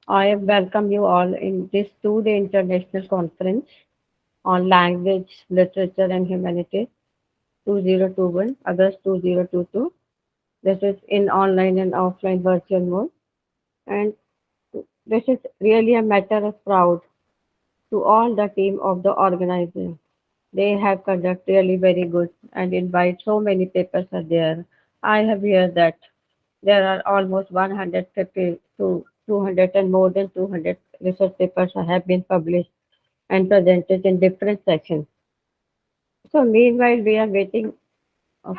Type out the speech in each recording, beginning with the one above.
I welcome you all in this two-day international conference on language, literature, and humanities 2021, August 2022. This is in online and offline virtual mode, and this is really a matter of proud to all the team of the organization. They have conducted really very good and invite so many papers are there. I have heard that there are almost 150 to 200 and more than 200 research papers have been published and presented in different sections. So meanwhile, we are waiting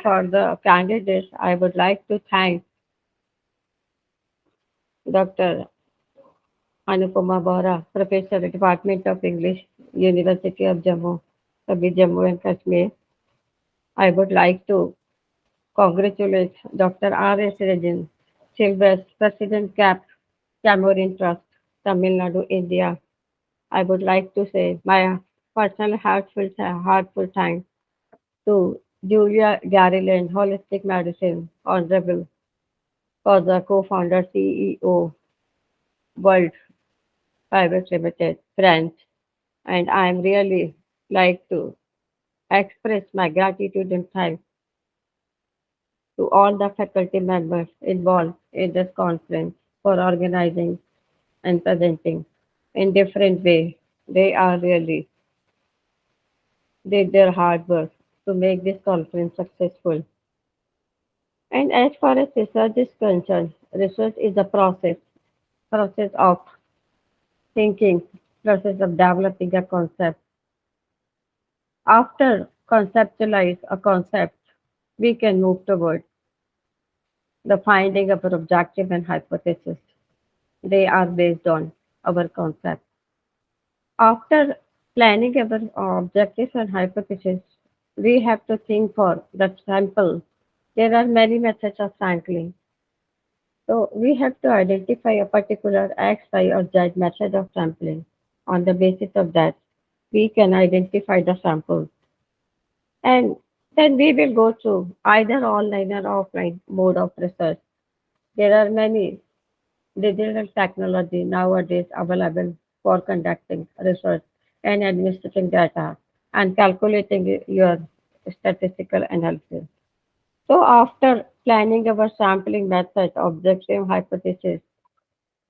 for the candidates. I would like to thank Dr. Anupama Bora, Professor, Department of English, University of Jammu, Jammu and Kashmir. I would like to congratulate Dr. R.S. Regin, Silvers, President Cameron Trust, Tamil Nadu, India. I would like to say my personal heartful thanks to Julia Gariland, Holistic Medicine, Honorable, for the co-founder CEO, World Private Limited, France, and I am really like to express my gratitude and thanks to all the faculty members involved in this conference for organizing and presenting in different way. They are really did their hard work to make this conference successful. And as far as research is concerned, research is a process of thinking, process of developing a concept. After conceptualize a concept, we can move toward the finding of our objective and hypothesis. They are based on our concept. After planning our objectives and hypothesis, we have to think for the sample. There are many methods of sampling. So we have to identify a particular X, Y, or Z method of sampling. On the basis of that, we can identify the samples. And then we will go through either online or offline mode of research. There are many digital technology nowadays available for conducting research and administering data and calculating your statistical analysis. So after planning our sampling method, objective hypothesis,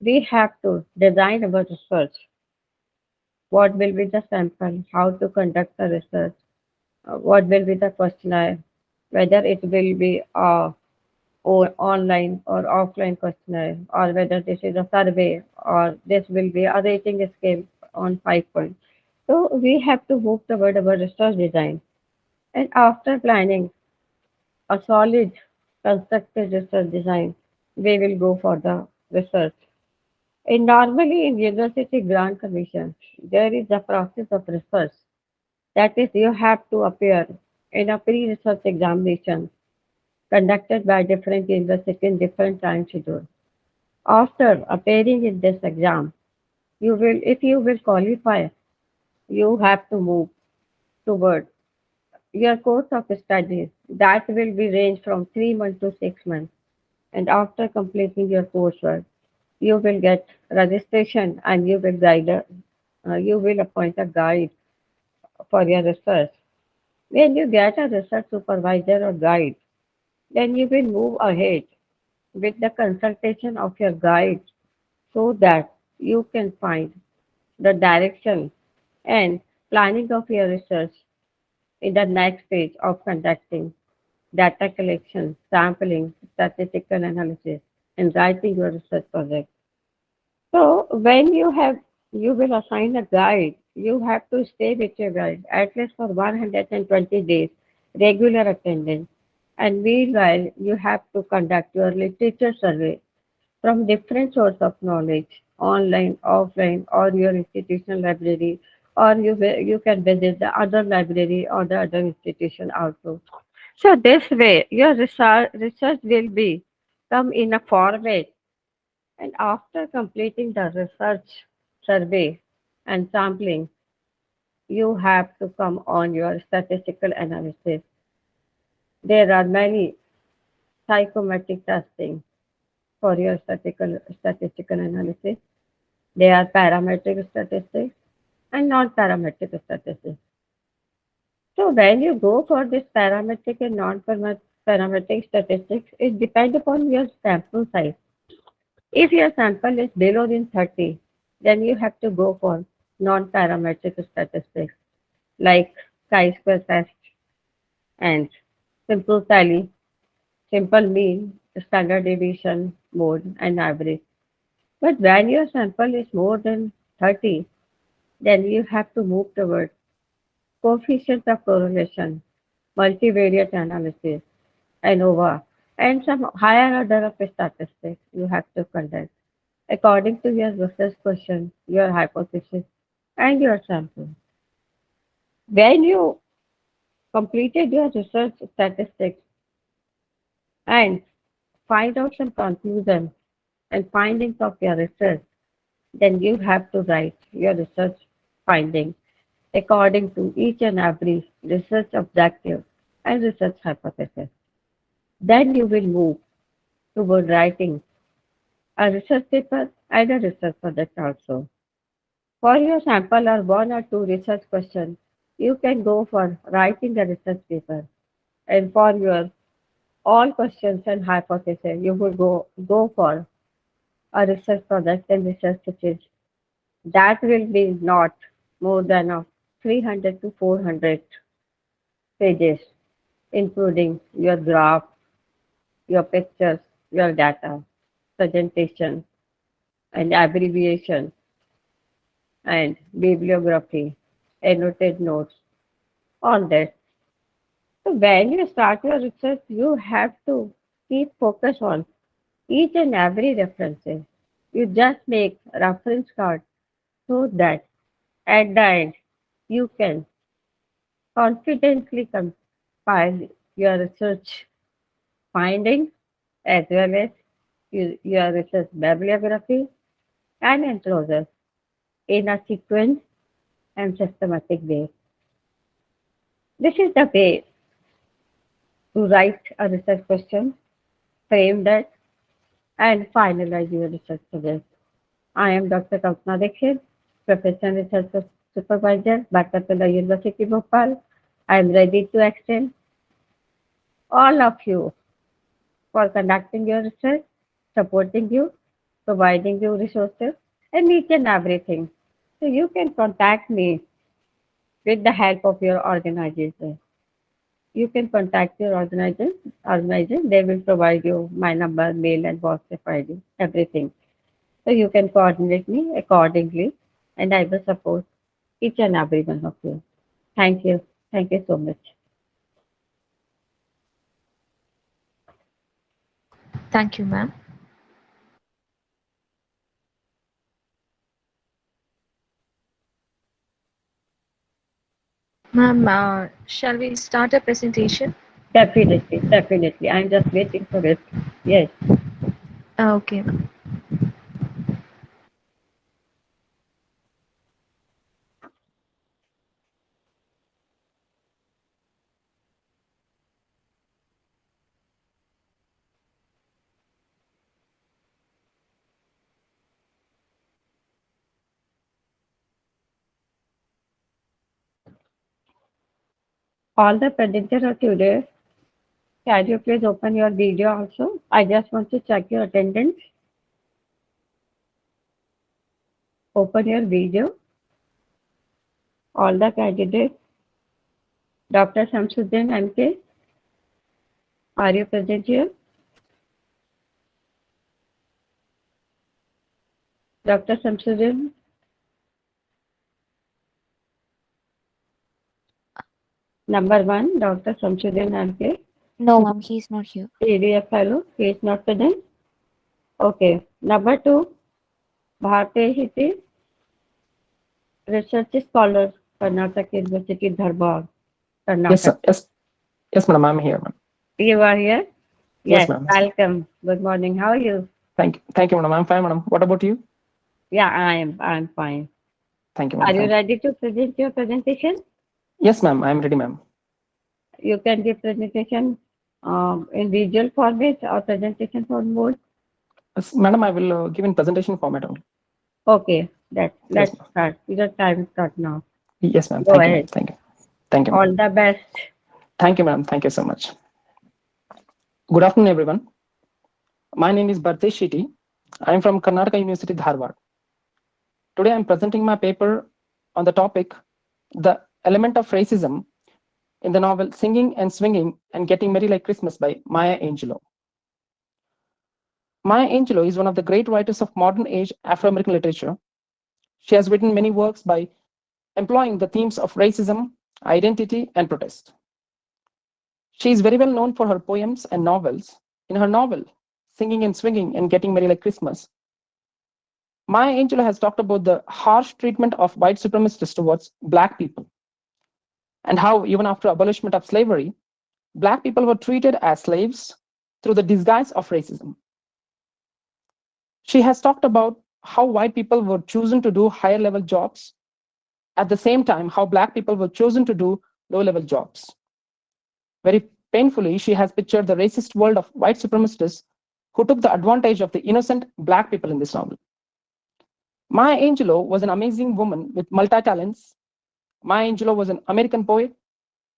we have to design our research. What will be the sample? How to conduct the research? What will be the questionnaire? Whether it will be or online or offline questionnaire, or whether this is a survey or this will be a rating scale on 5 points. So we have to move toward our research design. And after planning a solid constructed research design, we will go for the research. And normally in university grant commission, there is a process of research. That is, you have to appear in a pre-research examination conducted by different universities in different time schedule. After appearing in this exam, if you will qualify, you have to move toward your course of studies. That will be range from 3 months to 6 months. And after completing your coursework, you will get registration and you will appoint a guide for your research. When you get a research supervisor or guide, then you will move ahead with the consultation of your guide so that you can find the direction and planning of your research in the next stage of conducting data collection, sampling, statistical analysis, and writing your research project. So when you will assign a guide, you have to stay with your guide at least for 120 days, regular attendance. And meanwhile, you have to conduct your literature survey from different source of knowledge, online, offline, or your institutional library, or you can visit the other library or the other institution also. So this way, your research will be come in a format, and after completing the research survey and sampling, you have to come on your statistical analysis. There are many psychometric testing for your statistical analysis. They are parametric statistics and non-parametric statistics. So when you go for this parametric and non-parametric statistics, it depends upon your sample size. If your sample is below than 30, then you have to go for non-parametric statistics like chi-square test and simple tally, simple mean, standard deviation, mode, and average. But when your sample is more than 30, then you have to move toward coefficient of correlation, multivariate analysis, ANOVA, and some higher order of statistics you have to conduct according to your research question, your hypothesis, and your sample. When you completed your research statistics and find out some conclusions and findings of your research, then you have to write your research findings according to each and every research objective and research hypothesis. Then you will move toward writing a research paper and a research project also. For your sample or one or two research questions, you can go for writing a research paper. And for your all questions and hypotheses, you would go for a research project and research thesis. That will be not more than of 300 to 400 pages, including your graph, your pictures, your data, presentation, and abbreviation, and bibliography, annotated notes, all that. So when you start your research, you have to keep focus on each and every references. You just make reference card so that at the end you can confidently compile your research findings as well as your research bibliography and enclosures in a sequence and systematic way. This is the way to write a research question, frame that, and finalize your research project. I am Dr. Kalpana Dixit, Professor and Research Supervisor, Bhatapara University, Bhopal. I am ready to extend all of you for conducting your research, supporting you, providing you resources, and each and everything. So you can contact me with the help of your organization. You can contact your organization. They will provide you my number, mail, and WhatsApp ID, everything. So you can coordinate me accordingly, and I will support each and every one of you. Thank you. Thank you so much. Thank you, ma'am. Ma'am, shall we start a presentation? Definitely, definitely. I'm just waiting for it. Yes. Okay, ma'am. All the presenters are today. Can you please open your video also? I just want to check your attendance. Open your video. All the candidates. Dr. Samsuddin MK, are you present here? Dr. Samsuddin, number one, Dr. Samsuddin MK, No, ma'am, he's not here. ADF fellow, he is not present. Okay. Number two, Bharti Hiti, research scholar, Karnataka University, Dharwad, Yes, Karnataka. sir. Yes, madam. I'm here, ma'am. You are here? Yes, Yes, ma'am. welcome. Good morning. How are you? Thank you, madam. I'm fine, madam. What about you? Yeah, I'm fine. Thank you, Are madam. you Thank you. ready to present your presentation? Yes, ma'am. I'm ready, ma'am. You can give presentation in visual format or presentation format. Yes, madam, I will give in presentation format only. Okay, Yes, let's ma'am. start. Your time start now. Yes, ma'am. Go Thank you, ma'am. ahead. Thank you. Thank you, ma'am. All the best. Thank you, ma'am. Thank you so much. Good afternoon, everyone. My name is Bhartesh Shetty. I am from Karnataka University, Dharwad. Today, I'm presenting my paper on the topic, the element of racism in the novel Singing and Swinging and Getting Merry Like Christmas by Maya Angelou. Maya Angelou is one of the great writers of modern age Afro American literature. She has written many works by employing the themes of racism, identity, and protest. She is very well known for her poems and novels. In her novel, Singing and Swinging and Getting Merry Like Christmas, Maya Angelou has talked about the harsh treatment of white supremacists towards Black people and how, even after abolishment of slavery, Black people were treated as slaves through the disguise of racism. She has talked about how white people were chosen to do higher level jobs, at the same time, how Black people were chosen to do low level jobs. Very painfully, she has pictured the racist world of white supremacists who took the advantage of the innocent Black people in this novel. Maya Angelou was an amazing woman with multi talents. Maya Angelou was an American poet,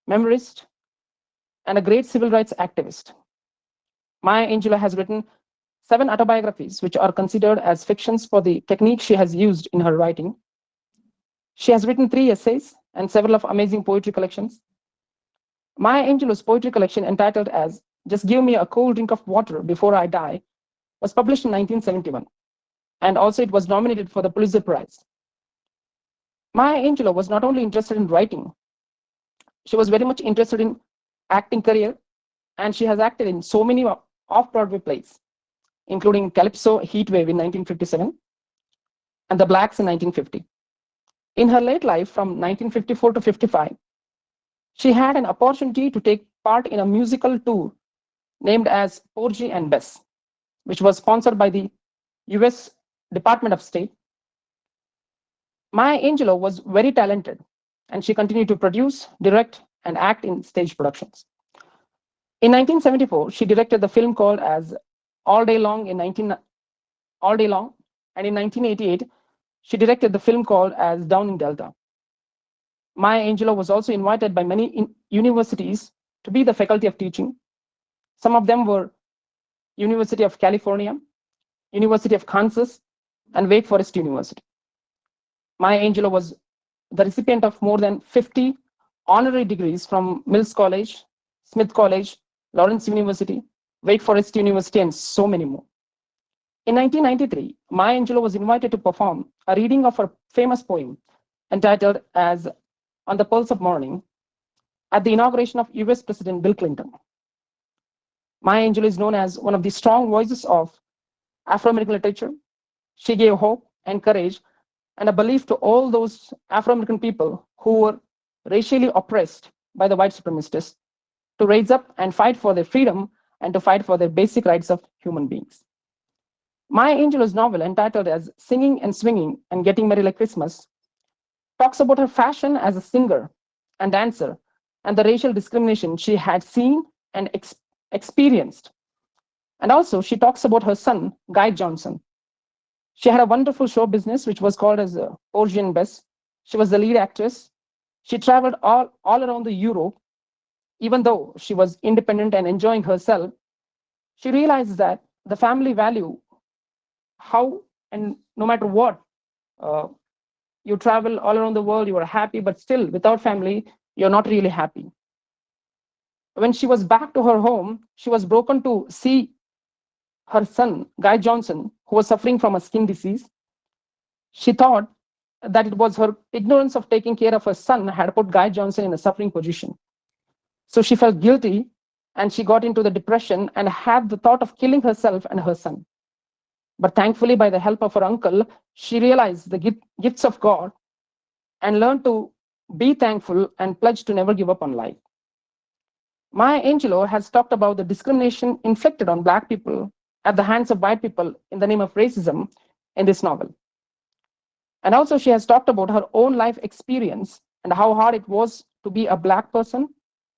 memoirist, and a great civil rights activist. Maya Angelou has written 7 autobiographies, which are considered as fictions for the technique she has used in her writing. She has written 3 essays and several of amazing poetry collections. Maya Angelou's poetry collection, entitled as Just Give Me a Cold Drink of Water Before I Die, was published in 1971, and also it was nominated for the Pulitzer Prize. Maya Angelou was not only interested in writing, she was very much interested in acting career, and she has acted in so many off-Broadway plays, including Calypso Heatwave in 1957 and The Blacks in 1950. In her late life, from 1954 to 55, she had an opportunity to take part in a musical tour named as Porgy and Bess, which was sponsored by the US Department of State. Maya Angelou was very talented, and she continued to produce, direct, and act in stage productions. In 1974, she directed the film called as All Day Long All Day Long, and in 1988, she directed the film called as Down in Delta. Maya Angelou was also invited by many universities to be the faculty of teaching. Some of them were University of California, University of Kansas, and Wake Forest University. Maya Angelou was the recipient of more than 50 honorary degrees from Mills College, Smith College, Lawrence University, Wake Forest University, and so many more. In 1993, Maya Angelou was invited to perform a reading of her famous poem entitled as On the Pulse of Morning at the inauguration of US President Bill Clinton. Maya Angelou is known as one of the strong voices of Afro-American literature. She gave hope and courage and a belief to all those Afro-American people who were racially oppressed by the white supremacists to raise up and fight for their freedom and to fight for their basic rights of human beings. Maya Angelou's novel, entitled as Singing and Swinging and Getting Merry Like Christmas, talks about her fashion as a singer and dancer and the racial discrimination she had seen and experienced. And also, she talks about her son, Guy Johnson. She had a wonderful show business, which was called as Porgy and Bess. She was the lead actress. She traveled all around the Europe. Even though she was independent and enjoying herself, she realized that the family value how, and no matter what, uh, you travel all around the world, you are happy, but still without family, you're not really happy. When she was back to her home, she was broken to see her son, Guy Johnson, who was suffering from a skin disease. She thought that it was her ignorance of taking care of her son had put Guy Johnson in a suffering position. So she felt guilty, and she got into the depression and had the thought of killing herself and her son. But thankfully, by the help of her uncle, she realized the gifts of God and learned to be thankful and pledged to never give up on life. Maya Angelou has talked about the discrimination inflicted on Black people at the hands of white people in the name of racism in this novel. And also, she has talked about her own life experience and how hard it was to be a Black person,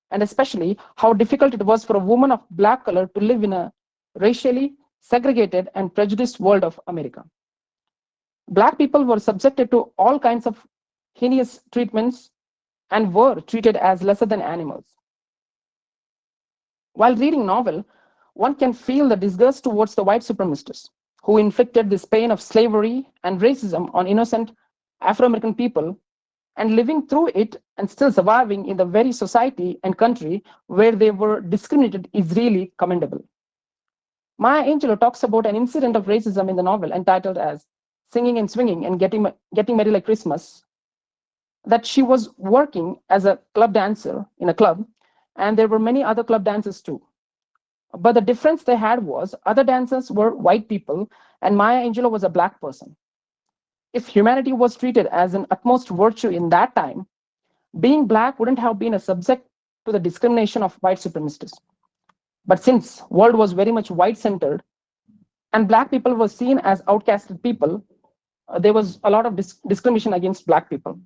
and especially how difficult it was for a woman of Black color to live in a racially segregated and prejudiced world of America. Black people were subjected to all kinds of heinous treatments and were treated as lesser than animals. While reading novel, one can feel the disgust towards the white supremacists who inflicted this pain of slavery and racism on innocent Afro-American people, and living through it and still surviving in the very society and country where they were discriminated is really commendable. Maya Angelou talks about an incident of racism in the novel entitled as Singing and Swinging and Getting Married Like Christmas, that she was working as a club dancer in a club, and there were many other club dancers too. But the difference they had was other dancers were white people, and Maya Angelou was a black person. If humanity was treated as an utmost virtue in that time, being black wouldn't have been a subject to the discrimination of white supremacists. But since world was very much white-centered, and black people were seen as outcasted people, there was a lot of discrimination against black people.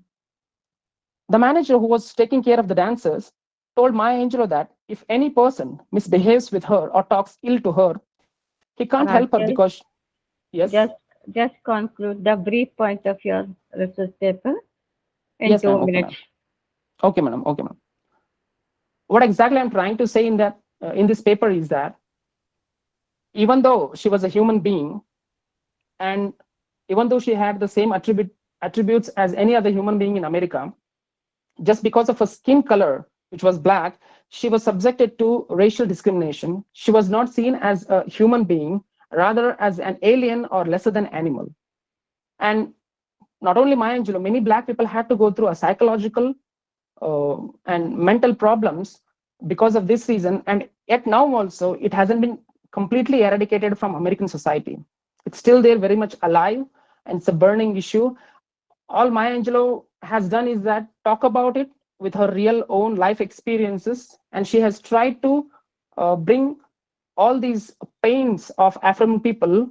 The manager who was taking care of the dancers told Maya Angelou that if any person misbehaves with her or talks ill to her, he can't help her Rakesh, because, yes, just conclude the brief point of your research paper in yes, two ma'am. minutes. Okay, madam. Okay, madam. What exactly I'm trying to say in that in this paper is that even though she was a human being, and even though she had the same attributes as any other human being in America, just because of her skin color, which was black, she was subjected to racial discrimination. She was not seen as a human being, rather as an alien or lesser than animal. And not only Maya Angelou, many black people had to go through a psychological and mental problems because of this reason. And yet now also, it hasn't been completely eradicated from American society. It's still there, very much alive, and it's a burning issue. All Maya Angelou has done is that talk about it with her real own life experiences, and she has tried to bring all these pains of African people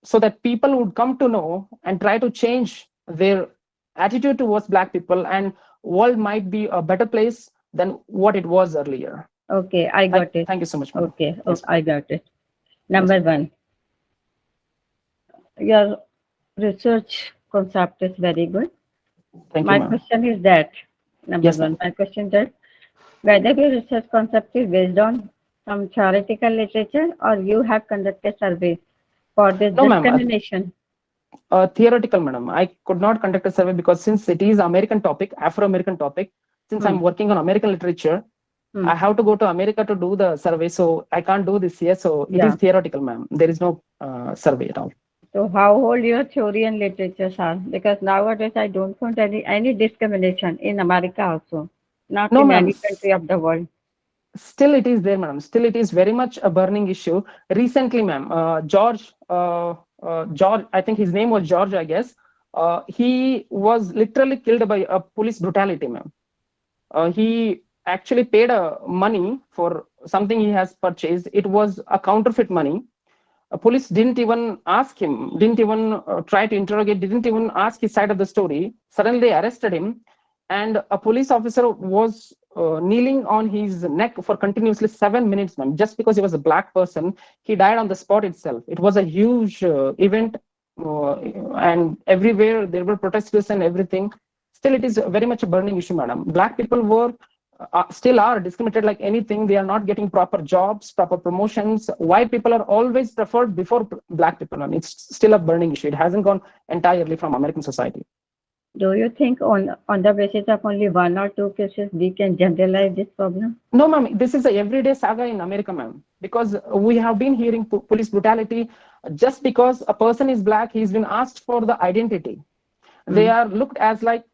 so that people would come to know and try to change their attitude towards black people, and world might be a better place than what it was earlier. Okay, I got it. Thank you so much, madam. Okay, Yes, I got it. yes, Number one, your research concept is very good. thank you, My ma'am. question is that, number Yes, one, ma'am. my question is that whether your research concept is based on some theoretical literature or you have conducted surveys for this No, ma'am. discrimination. Theoretical, madam. I could not conduct a survey because since it is American topic, Afro-American topic, since Hmm. I'm working on American literature, Hmm. I have to go to America to do the survey. So I can't do this here. So it is Yeah. theoretical, ma'am. There is no survey at all. So how old your theory and literatures are? Because nowadays I don't find any discrimination in America also, not No, in ma'am. any country of the world. Still it is there, madam. Still it is very much a burning issue. Recently, ma'am, George, I think his name was George, I guess. He was literally killed by a police brutality, ma'am. He actually paid money for something he has purchased. It was a counterfeit money. Police didn't even ask him, didn't even try to interrogate, didn't even ask his side of the story. Suddenly they arrested him, and a police officer was kneeling on his neck for continuously 7 minutes, man, just because he was a black person. He died on the spot itself. It was a huge event, and everywhere there were protesters and everything. Still, it is very much a burning issue, madam. Black people were still are discriminated like anything. They are not getting proper jobs, proper promotions. White people are always preferred before black people, and it's still a burning issue. It hasn't gone entirely from American society. Do you think on the basis of only one or two cases we can generalize this problem? No, ma'am, this is a everyday saga in America, ma'am, because we have been hearing police brutality just because a person is black. He's been asked for the identity. They are looked as like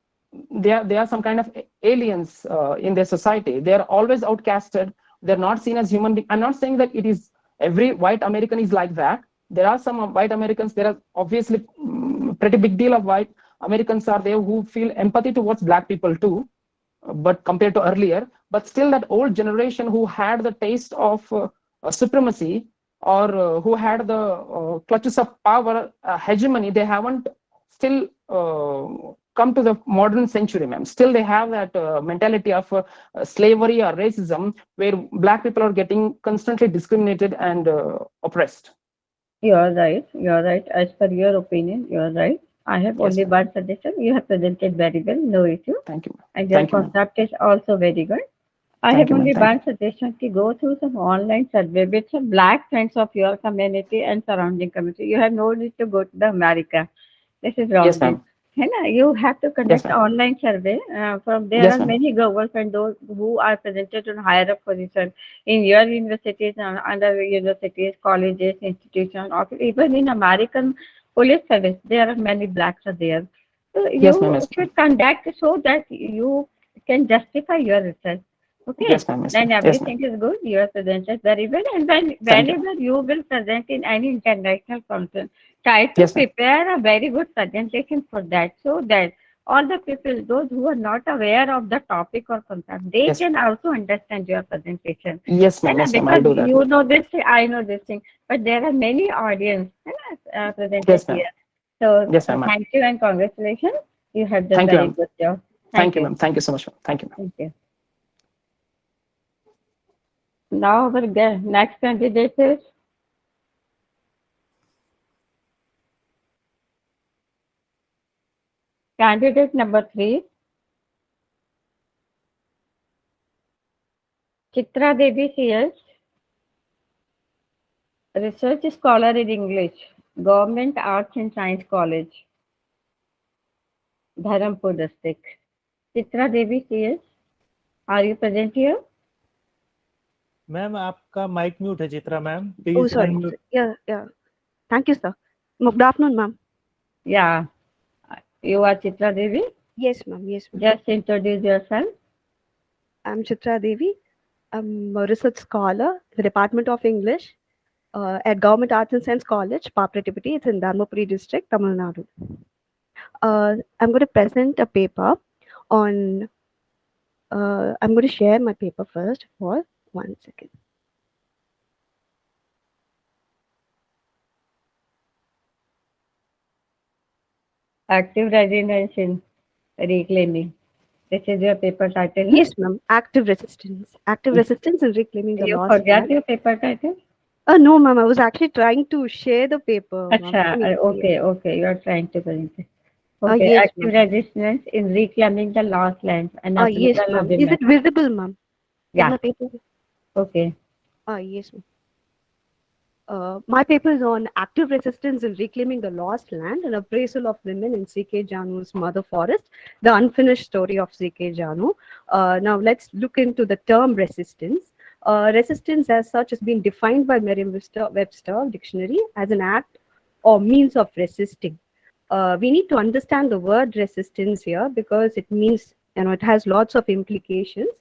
they are some kind of aliens in their society. They are always outcasted. They're not seen as human beings. I'm not saying that it is every white American is like that. There are some white Americans. There are obviously pretty big deal of white Americans are there who feel empathy towards black people too, but compared to earlier. But still, that old generation who had the taste of supremacy, or who had the clutches of power, hegemony, they haven't still come to the modern century, ma'am. Still, they have that mentality of slavery or racism, where black people are getting constantly discriminated and oppressed. You're right. You're right. As per your opinion, you're right. I have Yes, only ma'am. one suggestion. You have presented very well, no issue. Thank you, ma'am. And your Thank you, ma'am. concept is also very good. I Thank have you, ma'am. only Thank one you. suggestion to go through some online survey with some black friends of your community and surrounding community. You have no need to go to the America. This is Yes, wrong thing. ma'am. है ना? You have to Yes, conduct ma'am. online survey. From there Yes, are ma'am. many girls and those who are presented on higher up position in your universities and under universities, colleges, institutions, or even in American police service. There are many blacks are there. So Yes, ma'am. you Yes, ma'am. should conduct so that you can justify your research. Okay, Yes, ma'am. Yes, then ma'am. Yes, ma'am. everything is good. You are presented very well, and Thank you, ma'am. whenever you will present in any international function, try to Yes, ma'am. prepare a very good presentation for that, so that all the people, those who are not aware of the topic or concept, they Yes. can also understand your presentation. Yes, है ma'am. ना? Yes, ma'am. I'll Because do that. you know this thing, I know this thing, but there are many audience है ना, presented Yes, ma'am. here. So Yes, ma'am. thank you and congratulations. You have done Thank you, very ma'am. good job. Thank Thank you, you. ma'am. Thank you so much, ma'am. Thank you, ma'am. Thank you. Now our next candidate is candidate number 3, Chitra Devi CS, research scholar in English, Government Arts and Science College, Dharampur district. Chitra Devi CS, are you present here? Ma'am आपका mic mute है Chitra ma'am Oh, please sorry. Unmute Yeah. Thank you, sir. Good afternoon, ma'am. Yeah, you are Chitra Devi. Yes, ma'am. Yes, ma'am. Just introduce yourself. I'm Chitra Devi. I'm a research scholar in the Department of English at Government Arts and Science College, Papratipati. It's in Dharmapuri district, Tamil Nadu. I'm going to present a paper on. I'm going to share my paper first for 1 second. Active resonance in reclaiming. This is your paper title. Yes, ma'am. Active resistance. Active Yes. resistance in reclaiming the You lost forgot land. your paper title? No, ma'am. I was actually trying to share the paper, ma'am. Acha, okay. You are trying to present it. Okay, Yes, active ma'am. resistance in reclaiming the lost lands and Yes, upheaval of ma'am. Is women. it visible, ma'am? Is Yeah, my paper? okay. Yes, ma'am. My paper is on active resistance in reclaiming the lost land and appraisal of women in C.K. Janu's Mother Forest, the unfinished story of C.K. Janu. Now, let's look into the term resistance. Resistance, as such, has been defined by Merriam-Webster dictionary as an act or means of resisting. We need to understand the word resistance here because it means, it has lots of implications.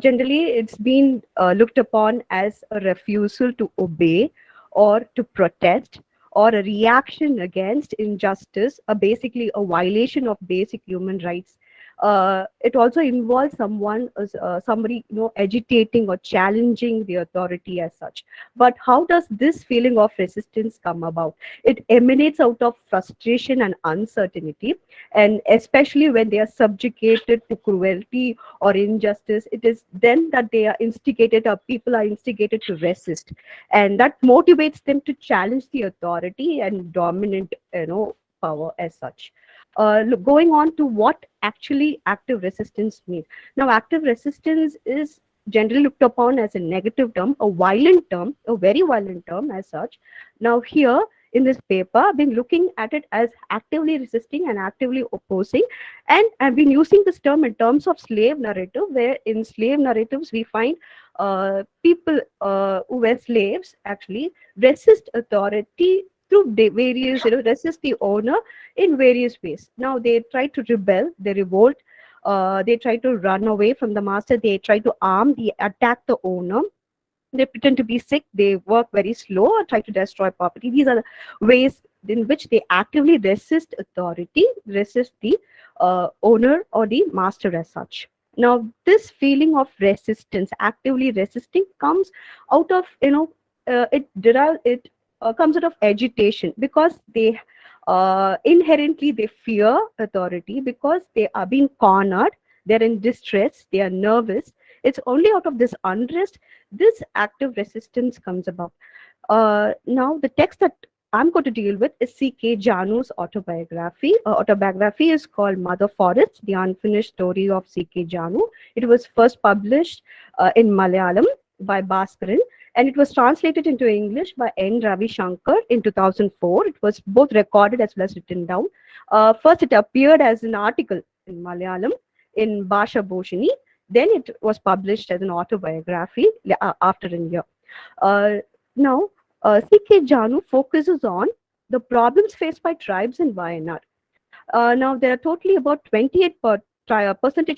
Generally, it's been looked upon as a refusal to obey or to protest or a reaction against injustice, basically a violation of basic human rights. It also involves somebody, agitating or challenging the authority as such. But how does this feeling of resistance come about? It emanates out of frustration and uncertainty, and especially when they are subjugated to cruelty or injustice, it is then that they are instigated, or people are instigated to resist, and that motivates them to challenge the authority and dominant, power as such. Going on to what actually active resistance means. Now, active resistance is generally looked upon as a negative term, a violent term, a very violent term as such. Now, here in this paper, I've been looking at it as actively resisting and actively opposing. And I've been using this term in terms of slave narrative, where in slave narratives, we find people who were slaves actually resist authority through various, resist the owner in various ways. Now they try to rebel, they revolt, they try to run away from the master, they try to arm, they attack the owner, they pretend to be sick, they work very slow or try to destroy property. These are the ways in which they actively resist authority, resist the owner or the master as such. Now, this feeling of resistance, actively resisting, comes out of, it comes out of agitation, because they inherently they fear authority, because they are being cornered, they're in distress, they are nervous. It's only out of this unrest this active resistance comes about. Now, the text that I'm going to deal with is C.K. Janu's autobiography. Autobiography is called Mother Forest, The Unfinished Story of C.K. Janu. It was first published in Malayalam by Bhaskaran, and it was translated into English by N. Ravi Shankar in 2004. It was both recorded as well as written down. First, it appeared as an article in Malayalam in Bhasha Bhoshini. Then it was published as an autobiography after a year. Now, C.K. Janu focuses on the problems faced by tribes in Wayanad. Now, there are totally about 28%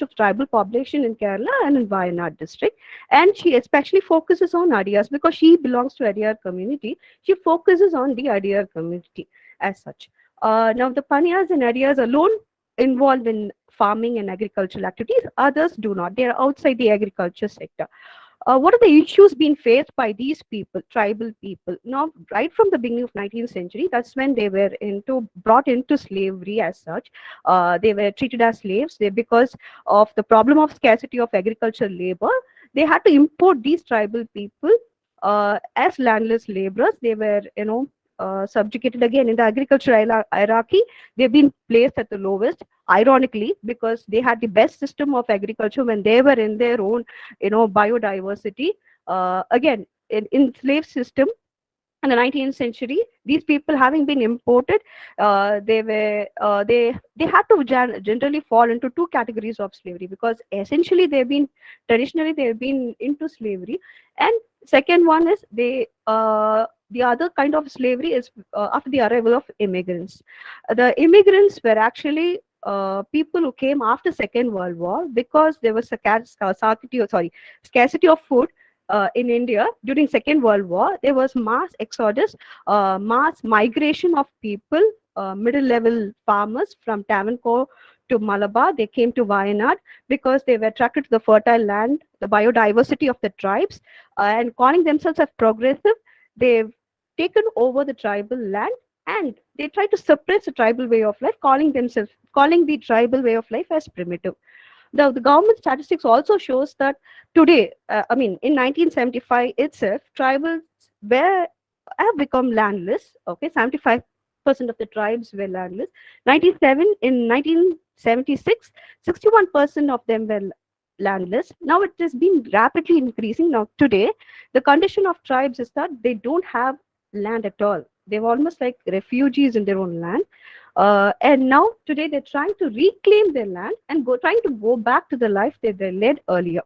of tribal population in Kerala and in Wayanad district. And she especially focuses on Adiyars because she belongs to Adiyar community. She focuses on the Adiyar community as such. Now, the Paniyas and Adiyars alone involved in farming and agricultural activities. Others do not. They are outside the agriculture sector. What are the issues being faced by these people, tribal people? Now, right from the beginning of 19th century, that's when they were brought into slavery as such. They were treated as slaves. Because of the problem of scarcity of agricultural labor, they had to import these tribal people as landless laborers. They were, subjugated again in the agricultural hierarchy. They've been placed at the lowest, ironically, because they had the best system of agriculture when they were in their own, biodiversity. Again, in slave system in the 19th century, these people having been imported, they had to generally fall into two categories of slavery, because essentially traditionally they've been into slavery, and second one is the other kind of slavery is after the arrival of immigrants. The immigrants were actually people who came after Second World War, because there was scarcity of food in India during Second World War. There was mass exodus, mass migration of people, middle-level farmers from Travancore to Malabar. They came to Wayanad because they were attracted to the fertile land, the biodiversity of the tribes, and calling themselves as progressive, they've taken over the tribal land, and they try to suppress the tribal way of life, calling the tribal way of life as primitive. The government statistics also shows that today, in 1975 itself, tribals have become landless. Okay, 75% of the tribes were landless. In 1976, 61% of them were landless. Now it has been rapidly increasing. Now today, the condition of tribes is that they don't have land at all. They're almost like refugees in their own land. And now today they're trying to reclaim their land and trying to go back to the life that they led earlier.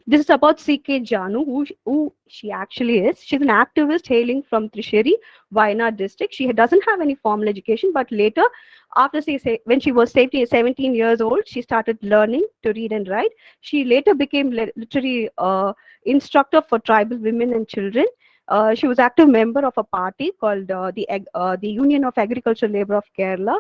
This is about C.K. Janu, who she actually is. She's an activist hailing from Trisheri, Wayanad district. She doesn't have any formal education, but later, when she was 17 years old, she started learning to read and write. She later became literary instructor for tribal women and children. She was active member of a party called the Union of Agricultural Labor of Kerala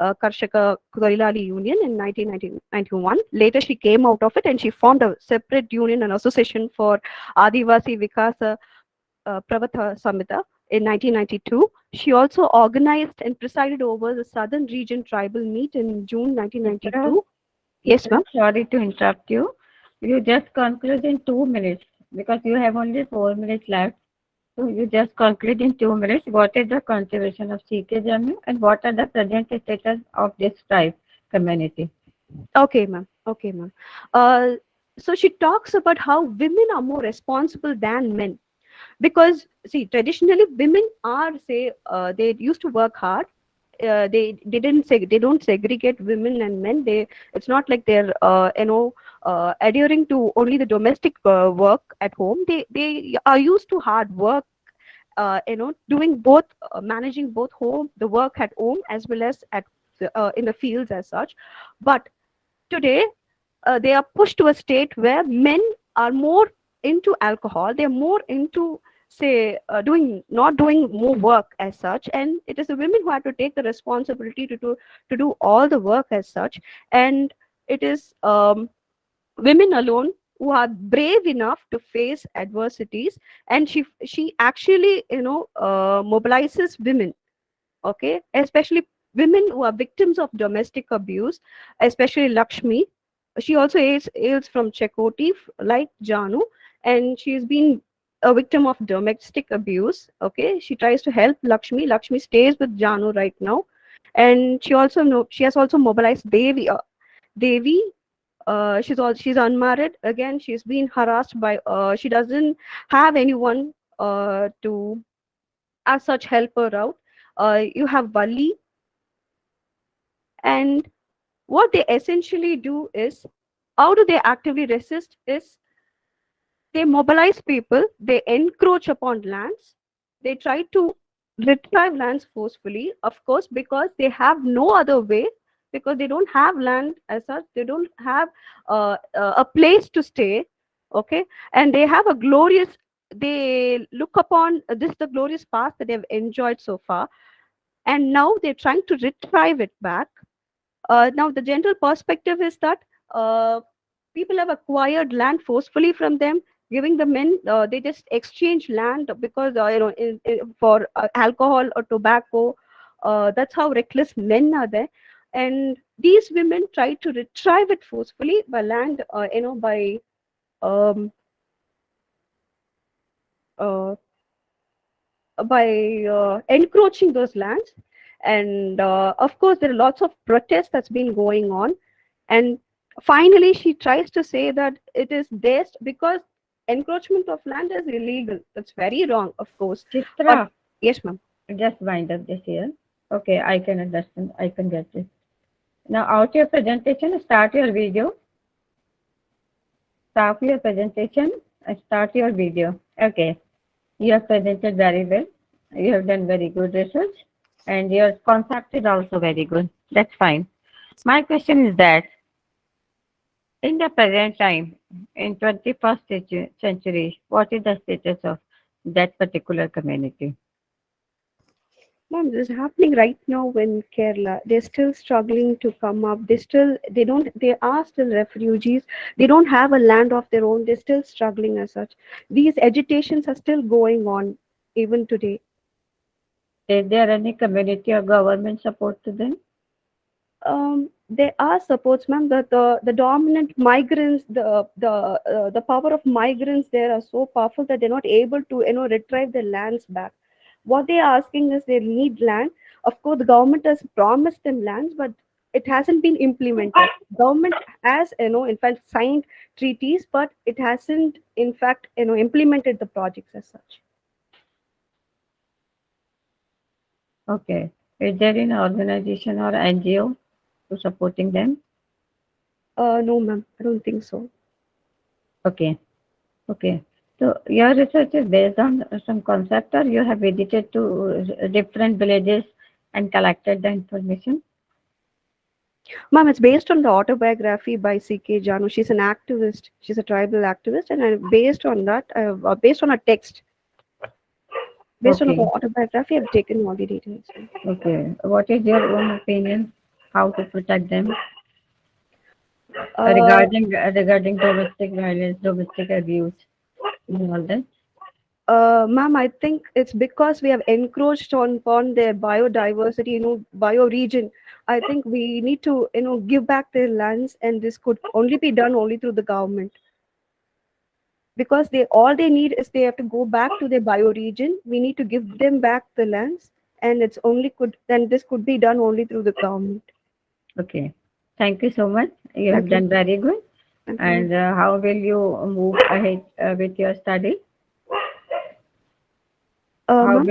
Karshaka Torilali Union in 1991. Later, she came out of it and she formed a separate union and association for Adivasi Vikasa Pravatha Samhita in 1992. She also organized and presided over the Southern Region Tribal Meet in June 1992. Yes, ma'am. Sorry to interrupt you. You just conclude in 2 minutes because you have only 4 minutes left. So you just conclude in 2 minutes. What is the contribution of C.K. Janu and what are the present status of this tribe community? Okay, ma'am. So she talks about how women are more responsible than men, because see, traditionally women are they used to work hard. They don't segregate women and men. It's not like they're adhering to only the domestic work at home. They are used to hard work, doing both, managing both the work at home as well as in the fields as such. But today they are pushed to a state where men are more into alcohol. They're more into not doing more work as such, and it is the women who have to take the responsibility to do all the work as such. And it is women alone who are brave enough to face adversities, and she actually mobilizes women, okay, especially women who are victims of domestic abuse, especially Lakshmi. She also hails from Chekoti like Janu, and she's been a victim of domestic abuse. Okay, she tries to help Lakshmi. Lakshmi stays with Janu right now, and she has also mobilized Devi. Devi, she's unmarried. Again, she's been harassed by. She doesn't have anyone to as such help her out. You have Vali, and what they essentially do is, how do they actively resist? Is they mobilize people, they encroach upon lands, they try to retrieve lands forcefully, of course, because they have no other way, because they don't have land as such, they don't have a place to stay, okay, and they have a glorious, they look upon this the glorious past that they've enjoyed so far, and now they're trying to retrieve it back. Now, the general perspective is that people have acquired land forcefully from them, giving the men, they just exchange land because, for alcohol or tobacco. That's how reckless men are there. And these women try to retrieve it forcefully by land, um, uh, by encroaching those lands. And of course, there are lots of protests that's been going on. And finally, she tries to say that it is theirs because encroachment of land is illegal. That's very wrong, of course. But Chitra, yes, ma'am. just wind up this here. Okay, I can understand. I can get this. Now, out your presentation, start your video. Stop your presentation and start your video. Okay, you have presented very well. You have done very good research, and your concept is also very good. That's fine. My question is that in the present time, in 21st century, what is the status of that particular community? Mom, this is happening right now in Kerala. They're still struggling to come up. They are still refugees. They don't have a land of their own. They're still struggling as such. These agitations are still going on even today. Is there any community or government support to them? There are supports, ma'am. The dominant migrants, the power of migrants there are so powerful that they're not able to retrieve their lands back. What they are asking is they need land. Of course, the government has promised them lands, but it hasn't been implemented. Government has in fact signed treaties, but it hasn't in fact implemented the projects as such. Okay. Is there an organization or NGO to supporting them? No, ma'am, I don't think so. Okay. Okay. So your research is based on some concept, or you have visited to different villages and collected the information? Ma'am, it's based on the autobiography by C.K. Janu. She's an activist. She's a tribal activist, and based on that, based on a text, based on her Okay. autobiography, I've taken all the details. Okay. What is your own opinion? How to protect them Uh, regarding domestic violence, domestic abuse, and all that? Ma'am, I think it's because we have encroached upon their biodiversity, bioregion. I think we need to, give back their lands, and this could only be done only through the government. Because they need is they have to go back to their bioregion. We need to give them back the lands, and it's only could then this could be done only through the government. Okay. Thank you so much. You have Thank you. done very good. Thank you. And how will you move ahead with your study? Ma'am,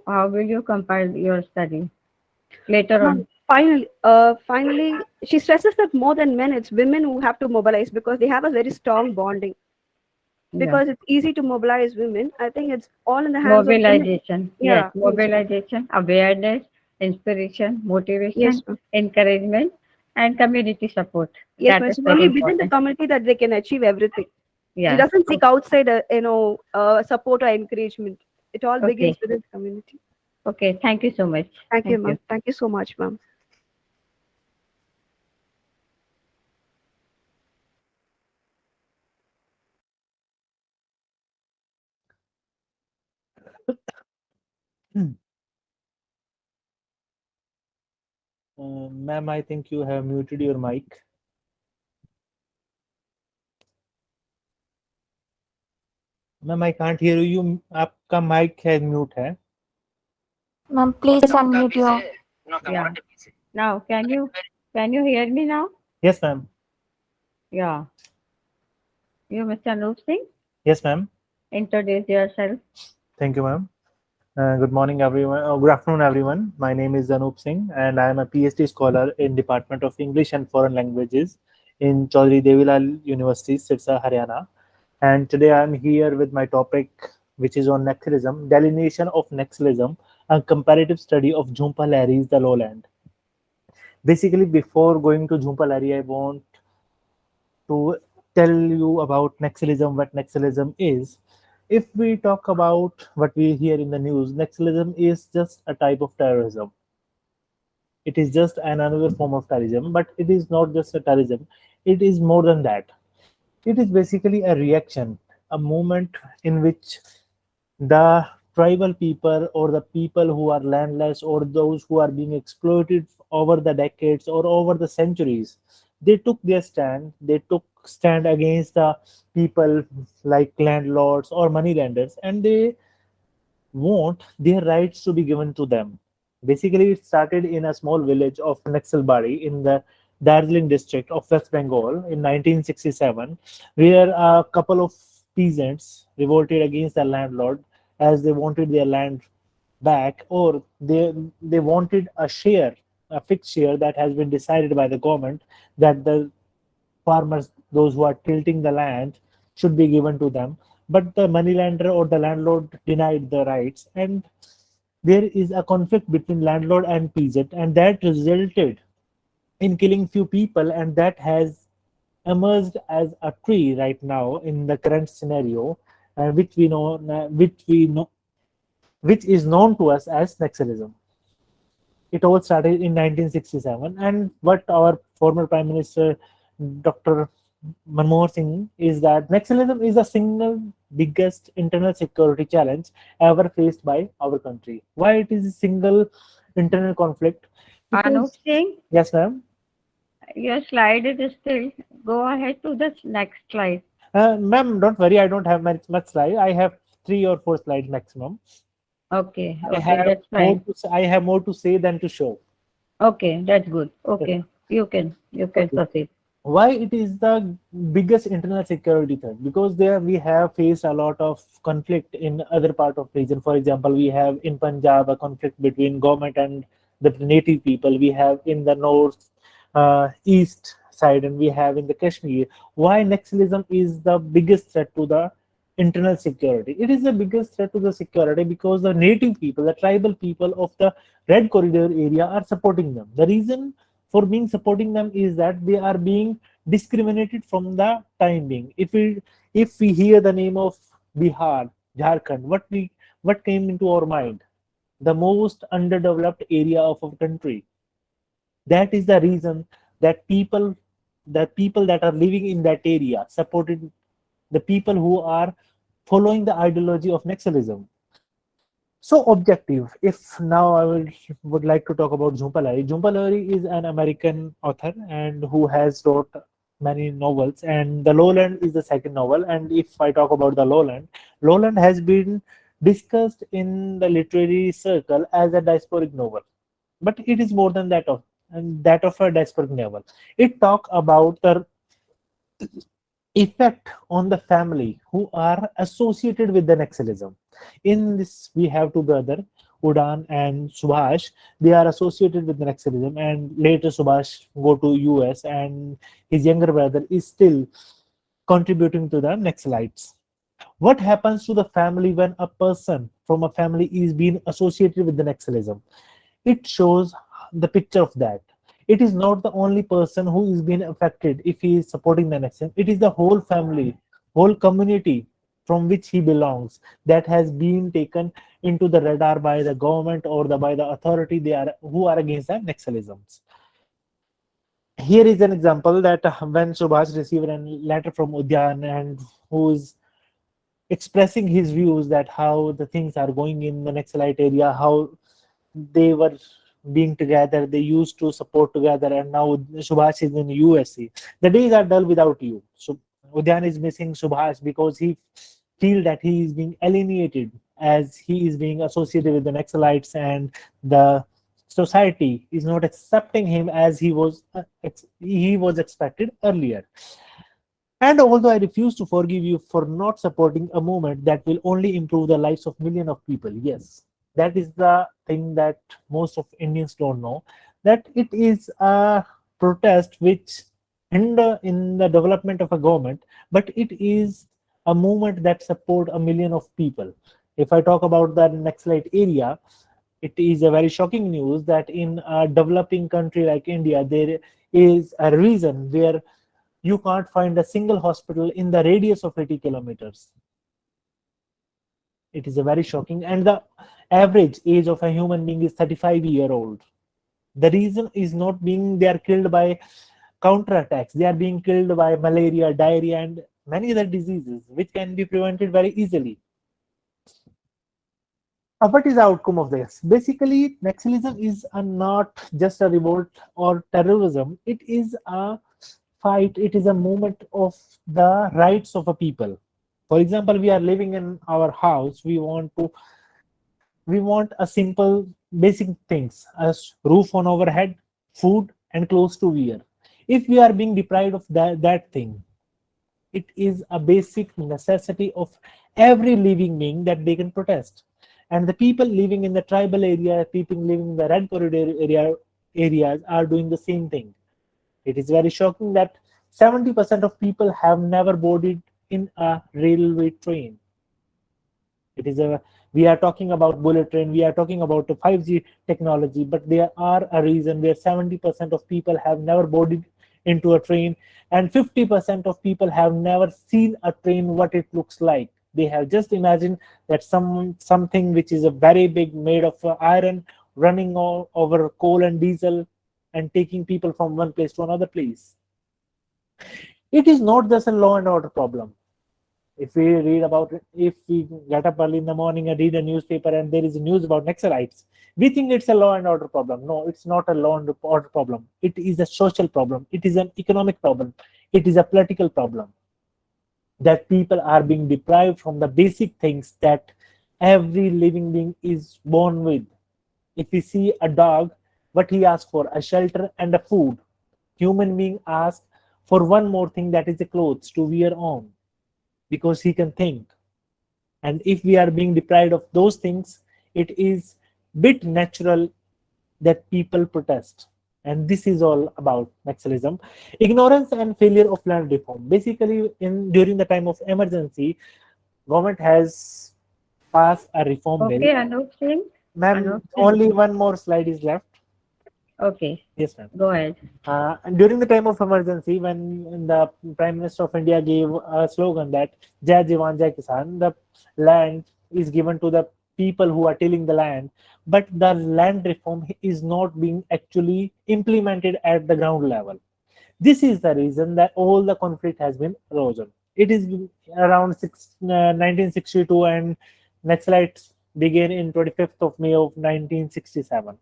How will you compile your study later ma'am, on? finally, she stresses that more than men, it's women who have to mobilize because they have a very strong bonding. Yeah. Because it's easy to mobilize women. I think it's all in the hands of women. Mobilization. Yes, Yeah. Yes, ma'am. mobilization, awareness, inspiration, Yes, motivation, ma'am. encouragement, and community support. Yes, That ma'am. is It's very only within the important. community that they can achieve everything. She Yeah. doesn't seek outside, support or encouragement. It all begins Okay. within the community. Okay. Thank you so much. Thank you, Thank you. ma'am. Thank you so much, ma'am. Ma'am, I think you have muted your mic. 。 . 。 . 。 . 。 . 。 . 。 . 。 . 。 . 。 . 。 . 。 . 。 . 。 . 。 . . . 。 . 。 . 。 . . . 。 . . 。 . 。 . . 。 . 。 . 。 . 。Ma'am I can't hear you, आपका mic है mute है. Ma'am, please unmute your. Yeah. Now, can you hear me now? Yes ma'am. Yeah. You, Mr. Anup Singh, Yes ma'am. introduce yourself. Thank you ma'am. Good morning everyone. Good afternoon everyone. My name is Anup Singh and I am a PhD scholar in Department of English and Foreign Languages in Chaudhry Devilal University, Sirsa, Haryana. And today I am here with my topic, which is on Naxalism, delineation of Naxalism, a comparative study of Jhumpa Lahiri's The Lowland. Basically, before going to Jhumpa Lahiri, I want to tell you about Naxalism, what Naxalism is. If we talk about what we hear in the news, Naxalism is just a type of terrorism. It is just another form of terrorism, but it is not just a terrorism. It is more than that. It is basically a reaction, a movement in which the tribal people or the people who are landless or those who are being exploited over the decades or over the centuries, they took their stand. They took stand against the people like landlords or moneylenders, and they want their rights to be given to them. Basically, it started in a small village of Naxalbari in the Darjeeling district of West Bengal in 1967, where a couple of peasants revolted against the landlord as they wanted their land back, or they wanted a share, a fixed share that has been decided by the government, that the farmers, those who are tilting the land, should be given to them. But the moneylender or the landlord denied the rights, and there is a conflict between landlord and peasant, and that resulted in killing few people, and that has emerged as a tree right now in the current scenario, which is known to us as Naxalism. It all started in 1967, and what our former Prime Minister Dr. Manmohan Singh is that Naxalism is the single biggest internal security challenge ever faced by our country. Why it is a single internal conflict? Anup Because Singh, yes, ma'am. your slide is still. Go ahead to the next slide. Ma'am, don't worry. I don't have much slide. I have 3 or 4 slides maximum. Okay, I okay, have that's more fine. to say, I have more to say than to show. Okay, that's good. Yes. Okay, you can Okay. proceed. Why it is the biggest internal security threat? Because there we have faced a lot of conflict in other part of region. For example, we have in Punjab a conflict between government and the native people. We have in the north, east side, and we have in the Kashmir. Why Naxalism is the biggest threat to the internal security? It is the biggest threat to the security because the native people, the tribal people of the red corridor area are supporting them. The reason for being supporting them is that they are being discriminated from the time being. If we hear the name of Bihar, Jharkhand, what came into our mind? The most underdeveloped area of our country. That is the reason that the people that are living in that area supported the people who are following the ideology of Naxalism. So objective. If now would like to talk about Jhumpa Lahiri. Jhumpa Lahiri is an American author and who has wrote many novels. And The Lowland is the second novel. And if I talk about The Lowland, Lowland has been discussed in the literary circle as a diasporic novel, but it is more than that of a diasporic novel. It talk about the effect on the family who are associated with the Naxalism. In this, we have two brothers, Udan and Subhash. They are associated with the Naxalism, and later Subhash go to US, and his younger brother is still contributing to the Naxalites. What happens to the family when a person from a family is being associated with the Naxalism? It shows the picture of that. It is not the only person who is being affected if he is supporting the Naxalism. It is the whole family, whole community from which he belongs that has been taken into the radar by the government or by the authority who are against the Naxalisms. Here is an example that when Subhash received a letter from Udyan and who is expressing his views that how the things are going in the Naxalite area, how they were being together, they used to support together, and now Subhash is in USC. The days are dull without you. So Udyan is missing Subhash because he feel that he is being alienated as he is being associated with the Naxalites, and the society is not accepting him as he was expected earlier. And although I refuse to forgive you for not supporting a movement that will only improve the lives of millions of people, yes, that is the thing that most of Indians don't know, that it is a protest which hinder in the development of a government, but it is a movement that support a million of people. If I talk about the Naxalite area, it is a very shocking news that in a developing country like India, there is a reason where you can't find a single hospital in the radius of 80 kilometers. It is a very shocking, and the average age of a human being is 35-year-old. The reason is not being they are killed by counterattacks, they are being killed by malaria, diarrhea, and many other diseases which can be prevented very easily. What is the outcome of this? Basically, Naxalism is not just a revolt or terrorism, it is a fight, it is a movement of the rights of a people. For example, we are living in our house, we want a simple basic things as roof on our head, food, and clothes to wear. If we are being deprived of that thing, it is a basic necessity of every living being that they can protest. And the people living in the tribal area, people living in the red corridor areas are doing the same thing. It is very shocking that 70% of people have never boarded in a railway train. It is a We are talking about bullet train, we are talking about the 5G technology, but there are a reason where 70% of people have never boarded into a train, and 50% of people have never seen a train what it looks like. They have just imagined that something which is a very big made of iron running over coal and diesel and taking people from one place to another place. It is not just a law and order problem. If we get up early in the morning and read a newspaper and there is news about Naxalites, we think it's a law and order problem. No, it's not a law and order problem. It is a social problem. It is an economic problem. It is a political problem, that people are being deprived from the basic things that every living being is born with. If we see a dog, what he asks for, a shelter and a food. Human being asks for one more thing, that is the clothes to wear on, because he can think. And if we are being deprived of those things, it is bit natural that people protest. And this is all about Naxalism. Ignorance and failure of land reform. Basically, during the time of emergency, government has passed a reform bill. Okay, Anup Singh. Ma'am, Anup Singh. only one more slide is left. Okay, Yes, ma'am. go ahead. And during the time of emergency, when the Prime Minister of India gave a slogan that Jai Jawan, Jai Kisan, the land is given to the people who are tilling the land, but the land reform is not being actually implemented at the ground level. This is the reason that all the conflict has been arisen. It is around 1962, and Naxalites began in 25th of May of 1967.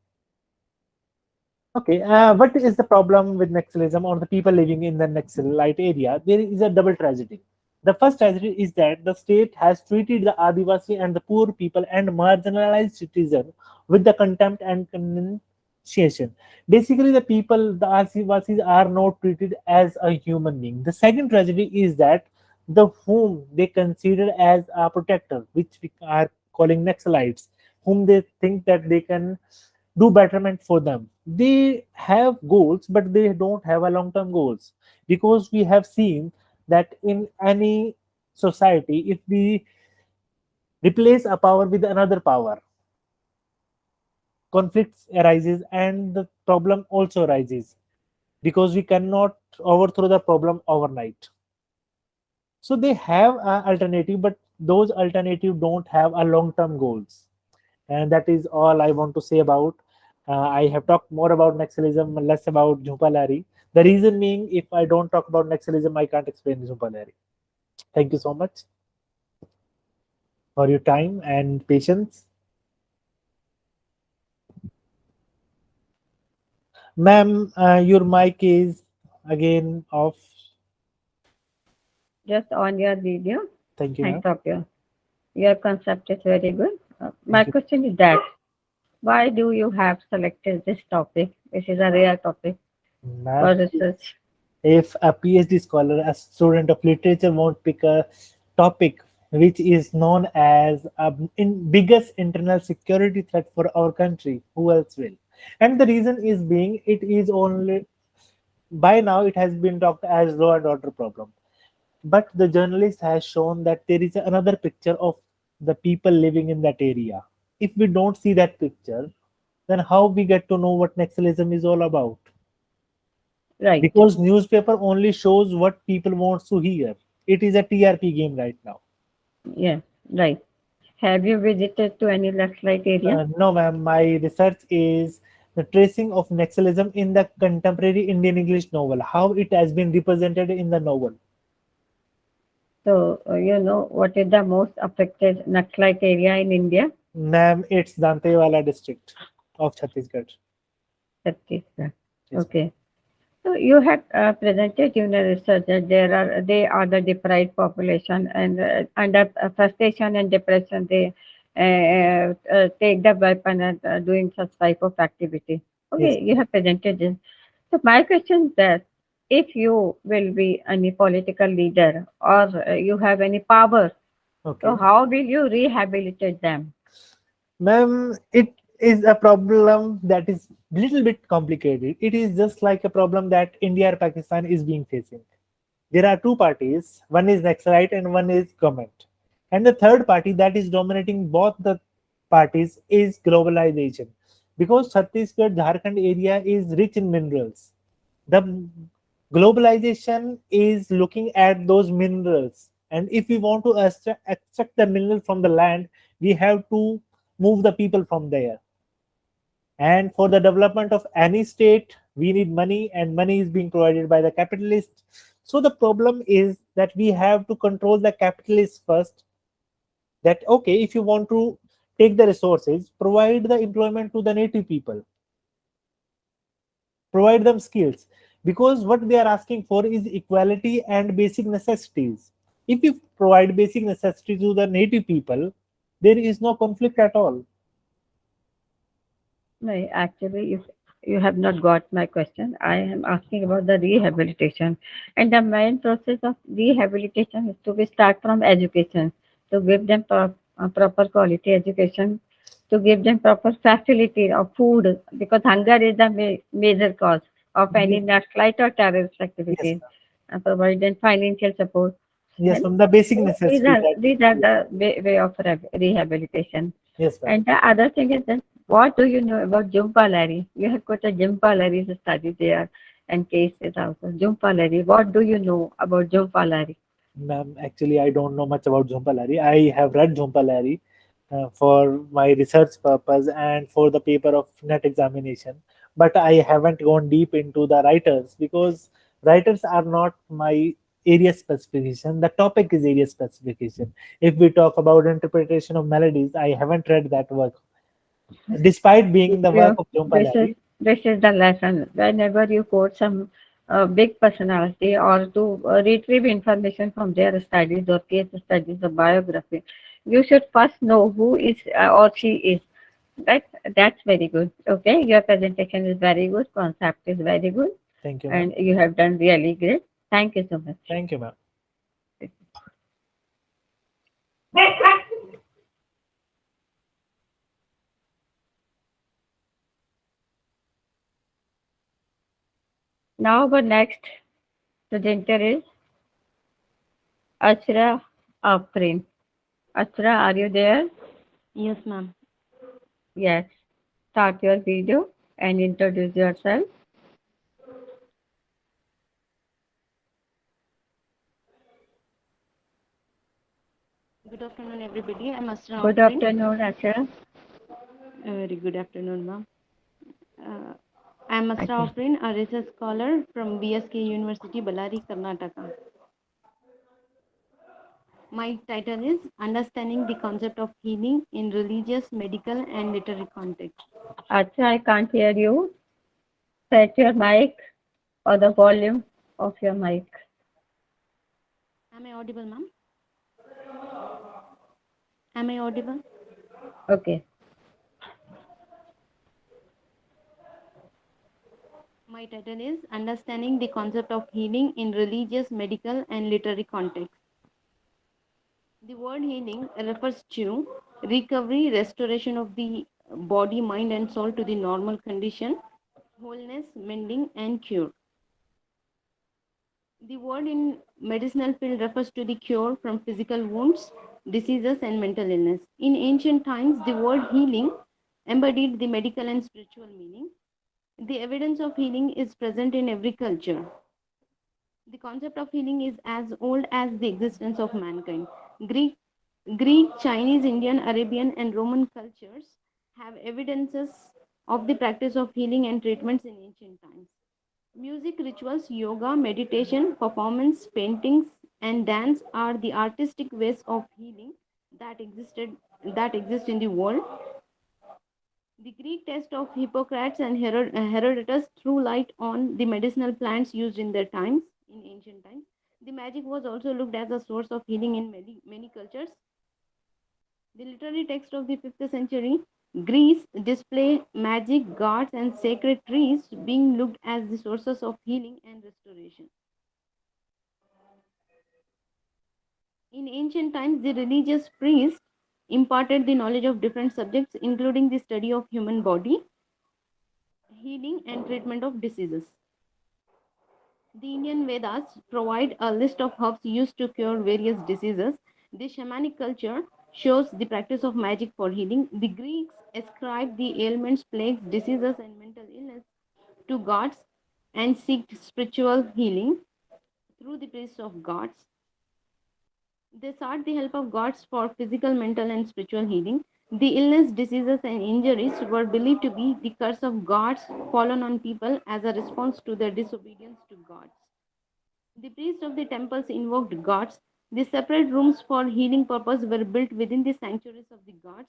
Okay, what is the problem with Naxalism or the people living in the Naxalite area? There is a double tragedy. The first tragedy is that the state has treated the Adivasi and the poor people and marginalized citizens with the contempt and condemnation. Basically, the people, the Adivasis, are not treated as a human being. The second tragedy is that the whom they consider as a protector, which we are calling Naxalites, whom they think that they can do betterment for them. They have goals, but they don't have a long-term goals, because we have seen that in any society, if we replace a power with another power, conflicts arises and the problem also arises, because we cannot overthrow the problem overnight. So they have an alternative, but those alternatives don't have a long-term goals. And that is all I want to say about. I have talked more about Naxalism, less about Jhupalari. The reason being, if I don't talk about Naxalism, I can't explain Jhupalari. Thank you so much for your time and patience. Ma'am, your mic is again off. Just on your video. Thank you, ma'am. Thanks of your concept is very good. My Thank you. question is that why do you have selected this topic? This is a rare topic Ma'am, for research. if a PhD scholar, a student of literature, won't pick a topic which is known as a biggest internal security threat for our country, who else will? And the reason is being it is only by now it has been talked as law and order problem. But the journalist has shown that there is another picture of the people living in that area. If we don't see that picture, then how we get to know what Naxalism is all about? Right. Because newspaper only shows what people want to hear. It is a TRP game right now. Yeah. Right. Have you visited to any Lakshlight area? No, ma'am. My research is the tracing of Naxalism in the contemporary Indian English novel, how it has been represented in the novel. So, you know what is the most affected Naxalite area in India? Ma'am, it's Dantewala district of Chhattisgarh. Chhattisgarh. Yes, Okay. So you have presented in a research that they are the deprived population and under frustration and depression they take the weapon and doing such type of activity. yes. Okay, you have presented this. So my question is that if you will be any political leader or you have any power, so Okay. how will you rehabilitate them? Ma'am, it is a problem that is little bit complicated. It is just like a problem that India or Pakistan is being facing. There are two parties. One is Naxalite and one is government. And the third party that is dominating both the parties is globalization. Because Chhattisgarh, Jharkhand area is rich in minerals. The globalization is looking at those minerals. And if we want to extract the mineral from the land, we have to move the people from there. And for the development of any state, we need money, and money is being provided by the capitalists. So the problem is that we have to control the capitalists first. That okay, if you want to take the resources, provide the employment to the native people, provide them skills, because what they are asking for is equality and basic necessities. If you provide basic necessities to the native people, there is no conflict at all. No, actually, if you have not got my question, I am asking about the rehabilitation. And the main process of rehabilitation is to be start from education, to give them proper quality education, to give them proper facility of food, because hunger is the major cause of any flight or terrorist Yes, activities, and provide them financial support. yes, And from the basic so necessity that these are the way of rehabilitation. yes, ma'am. And the other thing is that what do you know about Jhumpa Larry? You have got a Jhumpa Larry's study there and cases also. Jhumpa Larry, what do you know about Jhumpa Larry? Ma'am, actually, I don't know much about Jhumpa Larry. I have read Jhumpa Larry for my research purpose and for the paper of net examination, but I haven't gone deep into the writers because writers are not my area specification. The topic is area specification. If we talk about interpretation of melodies, I haven't read that work, despite being the work You, of Jhumpa this is Larry. this is the lesson. Whenever you quote some big personality or to retrieve information from their studies or case studies or biography, you should first know who is or she is. Right? That's very good. Okay, your presentation is very good. Concept is very good, Thank you, ma'am. and you have done really great. Thank you so much. Thank you, ma'am. Now, our next presenter is Achra Afrin. Achra, are you there? Yes, ma'am. Yes. Start your video and introduce yourself. Good afternoon, everybody. I'm Asra Good Afrin. afternoon, Achra. Very good afternoon, ma'am. I'm Asra Okay. Afrin, a research scholar from BSK University, Ballari, Karnataka. My title is Understanding the Concept of Healing in Religious, Medical, and Literary Context. Achra, I can't hear you. Set your mic or the volume of your mic. Am I audible, ma'am? Am I audible? Okay. My title is Understanding the Concept of Healing in Religious, Medical, and Literary Contexts. The word healing refers to recovery, restoration of the body, mind, and soul to the normal condition, wholeness, mending, and cure. The word in medicinal field refers to the cure from physical wounds, diseases, and mental illness. In ancient times, the word healing embodied the medical and spiritual meaning. The evidence of healing is present in every culture. The concept of healing is as old as the existence of mankind. Greek, Chinese, Indian, Arabian, and Roman cultures have evidences of the practice of healing and treatments in ancient times. Music, rituals, yoga, meditation, performance, paintings, and dance are the artistic ways of healing that exist in the world. The Greek text of Hippocrates and Herodotus threw light on the medicinal plants used in their times, in ancient times. The magic was also looked as a source of healing in many cultures. The literary text of the 5th century Greece display magic, gods, and sacred trees being looked as the sources of healing and restoration. In ancient times, the religious priests imparted the knowledge of different subjects, including the study of human body, healing, and treatment of diseases. The Indian Vedas provide a list of herbs used to cure various diseases. The shamanic culture shows the practice of magic for healing. The Greeks ascribed the ailments, plagues, diseases, and mental illness to gods and seeked spiritual healing through the priests of gods. They sought the help of gods for physical, mental, and spiritual healing. The illness, diseases, and injuries were believed to be the curse of gods fallen on people as a response to their disobedience to gods. The priests of the temples invoked gods. The separate rooms for healing purpose were built within the sanctuaries of the gods.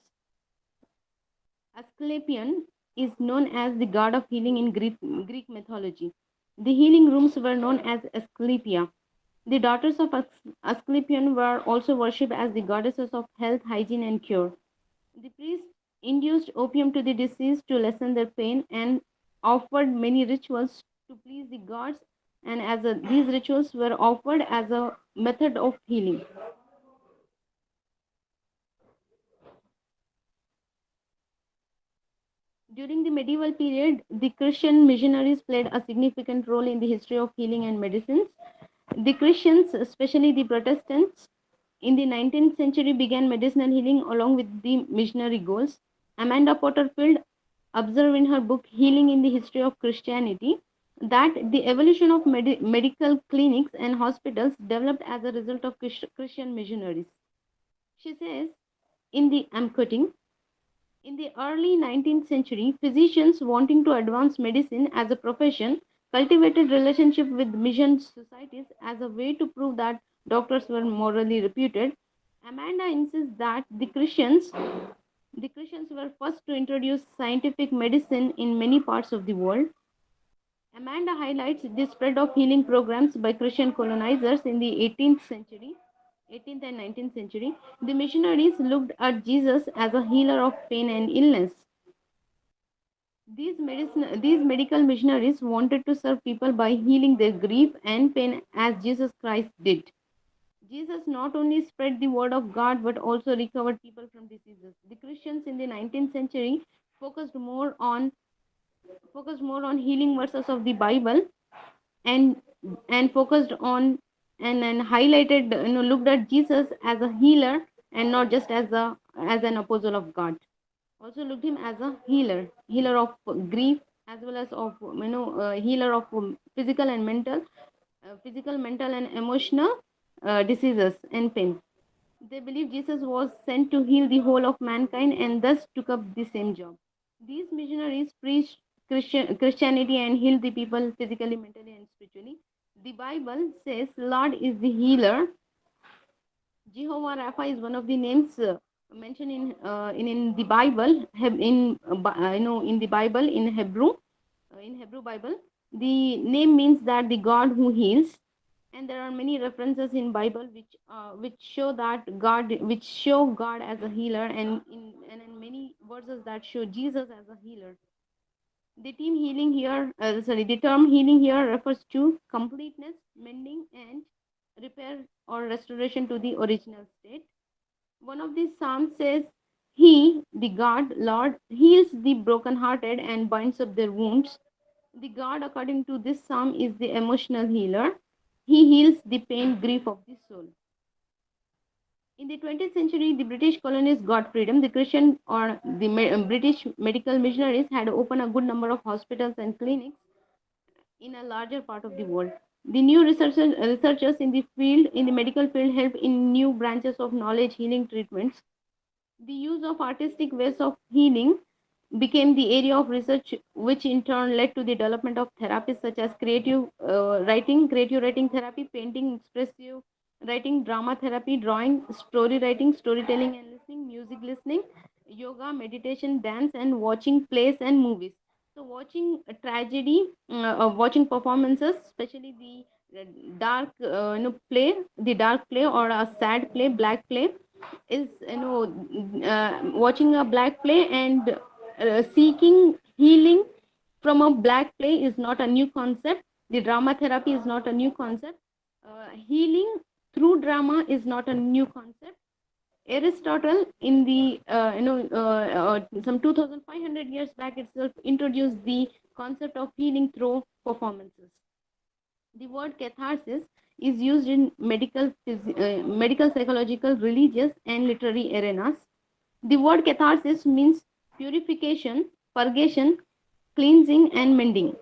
Asclepion is known as the god of healing in Greek mythology. The healing rooms were known as Asclepia. The daughters of Asclepion were also worshipped as the goddesses of health, hygiene, and cure. The priests induced opium to the deceased to lessen their pain and offered many rituals to please the gods, and these rituals were offered as a method of healing. During the medieval period, the Christian missionaries played a significant role in the history of healing and medicines. The Christians, especially the Protestants, in the 19th century began medicinal healing along with the missionary goals. Amanda Porterfield observed in her book Healing in the History of Christianity that the evolution of medical clinics and hospitals developed as a result of Christian missionaries. She says, I'm quoting, in the early 19th century, physicians wanting to advance medicine as a profession cultivated relationship with mission societies as a way to prove that doctors were morally reputed. Amanda insists that the Christians were first to introduce scientific medicine in many parts of the world. Amanda highlights the spread of healing programs by Christian colonizers in the 18th and 19th century. The missionaries looked at Jesus as a healer of pain and illness. These medical missionaries wanted to serve people by healing their grief and pain as Jesus Christ did. Jesus not only spread the word of God but also recovered people from diseases. The Christians in the 19th century focused more on healing verses of the Bible and focused on and highlighted, looked at Jesus as a healer and not just as an apostle of God. Also looked him as a healer of grief as well as of healer of physical, mental, and emotional diseases and pain. They believe Jesus was sent to heal the whole of mankind and thus took up the same job. These missionaries preached Christianity and healed the people physically, mentally, and spiritually. The Bible says Lord is the healer. Jehovah Rapha is one of the names mentioned in the Bible. In the Bible in Hebrew Bible, the name means that the God who heals. and there are many references in Bible which show that God, which show God as a healer, and in many verses that show Jesus as a healer. The term healing here refers to completeness, mending, and repair or restoration to the original state. One of these psalms says, "He, the God, Lord, heals the brokenhearted and binds up their wounds." The God, according to this psalm, is the emotional healer. He heals the pain, grief of the soul. In the 20th century, the British colonists got freedom. The Christian or the British medical missionaries had opened a good number of hospitals and clinics in a larger part of the world. The new researchers in the field, in the medical field, help in new branches of knowledge, healing treatments. The use of artistic ways of healing became the area of research, which in turn led to the development of therapies such as creative writing therapy, painting, expressive writing, drama therapy, drawing, story writing, storytelling and listening, music listening, yoga, meditation, dance, and watching plays and movies. So, watching a tragedy, watching performances, especially the dark play or a sad play, black play, is watching a black play and seeking healing from a black play is not a new concept. The drama therapy is not a new concept. Healing through drama is not a new concept. Aristotle, in the some 2,500 years back itself, introduced the concept of healing through performances. The word catharsis is used in medical, psychological, religious, and literary arenas. The word catharsis means purification, purgation, cleansing, and mending.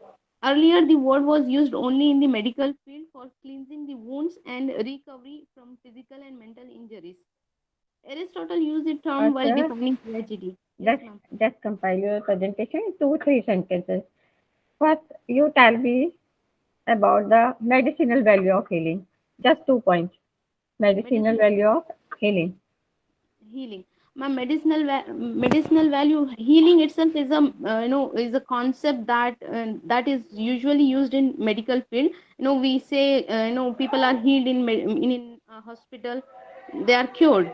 Earlier, the word was used only in the medical field for cleansing the wounds and recovery from physical and mental injuries. Aristotle used the term while Sir, defining tragedy. Yes, let's ma'am. just compile your presentation in two, three sentences. First, you tell me about the medicinal value of healing. Just 2 points. Medicinal Medicinal value of healing. healing. My medicinal value, healing itself is a is a concept that is usually used in medical field. We say people are healed in hospital, they are cured.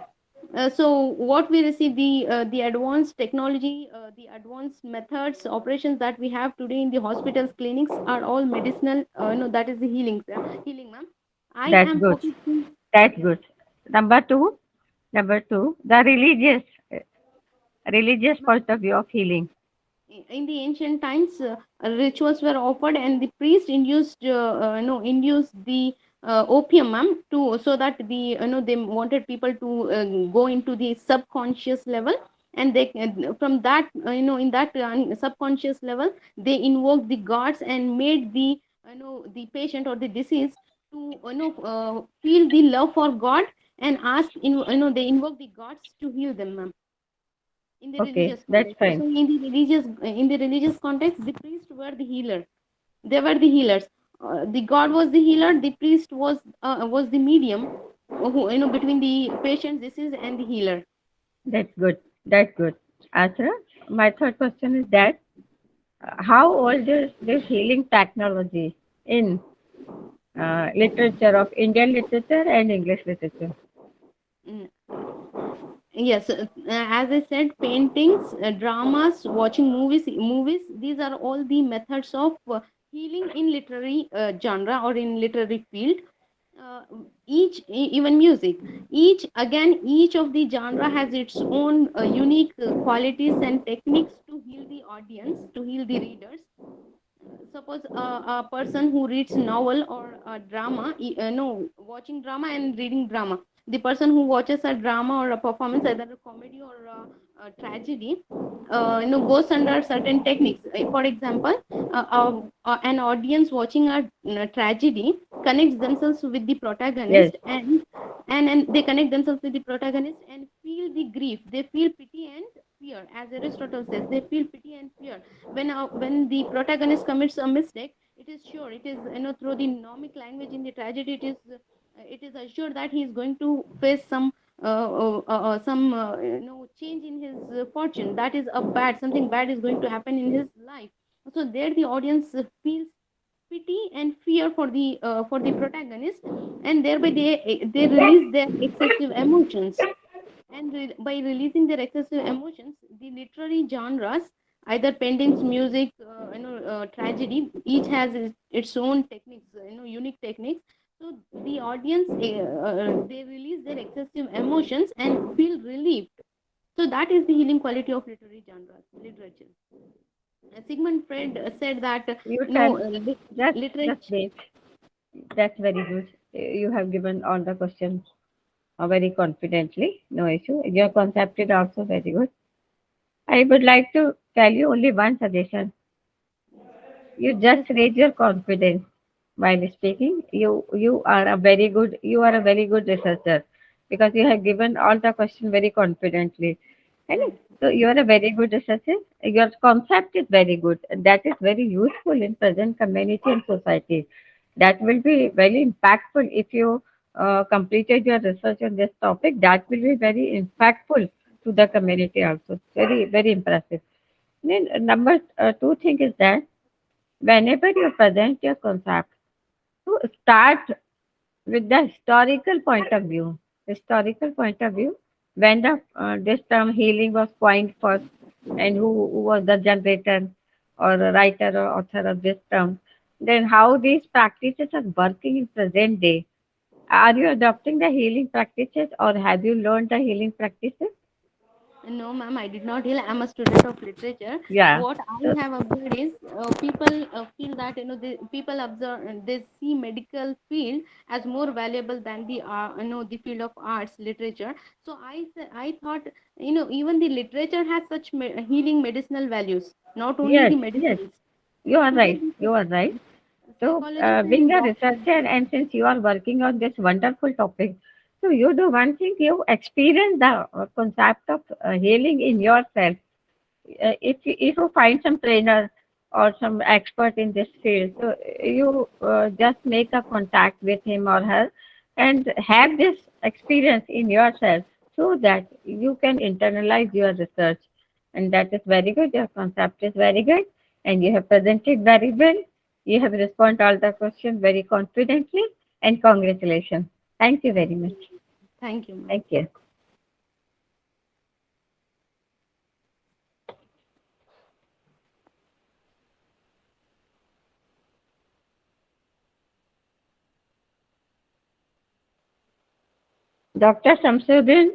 So what we receive, the advanced technology, the advanced methods, operations that we have today in the hospitals, clinics are all medicinal. That is the healing, ma'am. I That's am good. focusing. That's Yes. good. Number two, the religious point of view of healing. In the ancient times, rituals were offered and the priest induced the opium, ma'am, to so that they wanted people to go into the subconscious level, and they from that in that subconscious level they invoked the gods and made the patient or the deceased to feel the love for God, and ask they invoke the gods to heal them, ma'am, in the Okay, religious that's context. So fine. in the religious context, the priest were the healer. They were the healers. The God was the healer. The priest was the medium, who between the patient disease and the healer. That's good. That's good. Asra, my third question is that how old is this healing technology in literature of Indian literature and English literature? Mm. Yes, as I said, paintings, dramas, watching movies. These are all the methods of healing in literary genre or in literary field. uh, Even music, each of the genre has its own unique qualities and techniques to heal the audience, to heal the readers. Suppose a person who reads novel or a drama, no, watching drama and reading drama, the person who watches a drama or a performance, either a comedy or a tragedy, goes under certain techniques. For example, an audience watching a tragedy connects themselves with the Yes, protagonist, and they connect themselves with the protagonist and feel the grief. They feel pity and fear, as Aristotle says. They feel pity and fear when the protagonist commits a mistake. It is sure, it is through the nomic language in the tragedy, it is assured that he is going to face some change in his fortune. That is a bad, something bad is going to happen in his life. So there the audience feels pity and fear for the protagonist, and thereby they release their excessive emotions. And by releasing their excessive emotions, the literary genres, either paintings, music, tragedy, each has its own techniques, unique techniques. So the audience, they release their excessive emotions and feel relieved. So that is the healing quality of literary genres, literature. Sigmund Freud said that, You tell. Just literature. wait. That's very good. You have given all the questions very confidently. No issue. Your concept is also very good. I would like to tell you only one suggestion. You just raise your confidence while speaking. You are a very good researcher because you have given all the question very confidently. And Thank you. so you are a very good researcher. Your concept is very good. That is very useful in present community and society. That will be very impactful if you completed your research on this topic. That will be very impactful to the community also. Very, very impressive. Then number two thing is that whenever you present your concept, to start with the historical point of view. Historical point of view, when the this term healing was coined first, and who was the generator or a writer or author of this term, then how these practices are working in present day. Are you adopting the healing practices or have you learned the healing practices? No, ma'am, I did not heal. I'm a student of literature. Yeah. What So, I have observed is, people feel that, the people observe, they see medical field as more valuable than the field of arts, literature. So I thought, even the literature has such healing medicinal values, not only yes, the yes, medicines. you are So there right. is You are right. So, psychological being a doctrine. researcher, and since you are working on this wonderful topic, so you do one thing, you experience the concept of healing in yourself. If you find some trainer or some expert in this field, so you just make a contact with him or her and have this experience in yourself so that you can internalize your research. And that is very good. Your concept is very good, and you have presented very well. You have responded all the questions very confidently, and congratulations. Thank you very much. Thank you, ma'am. Thank you. Dr. Samsudin,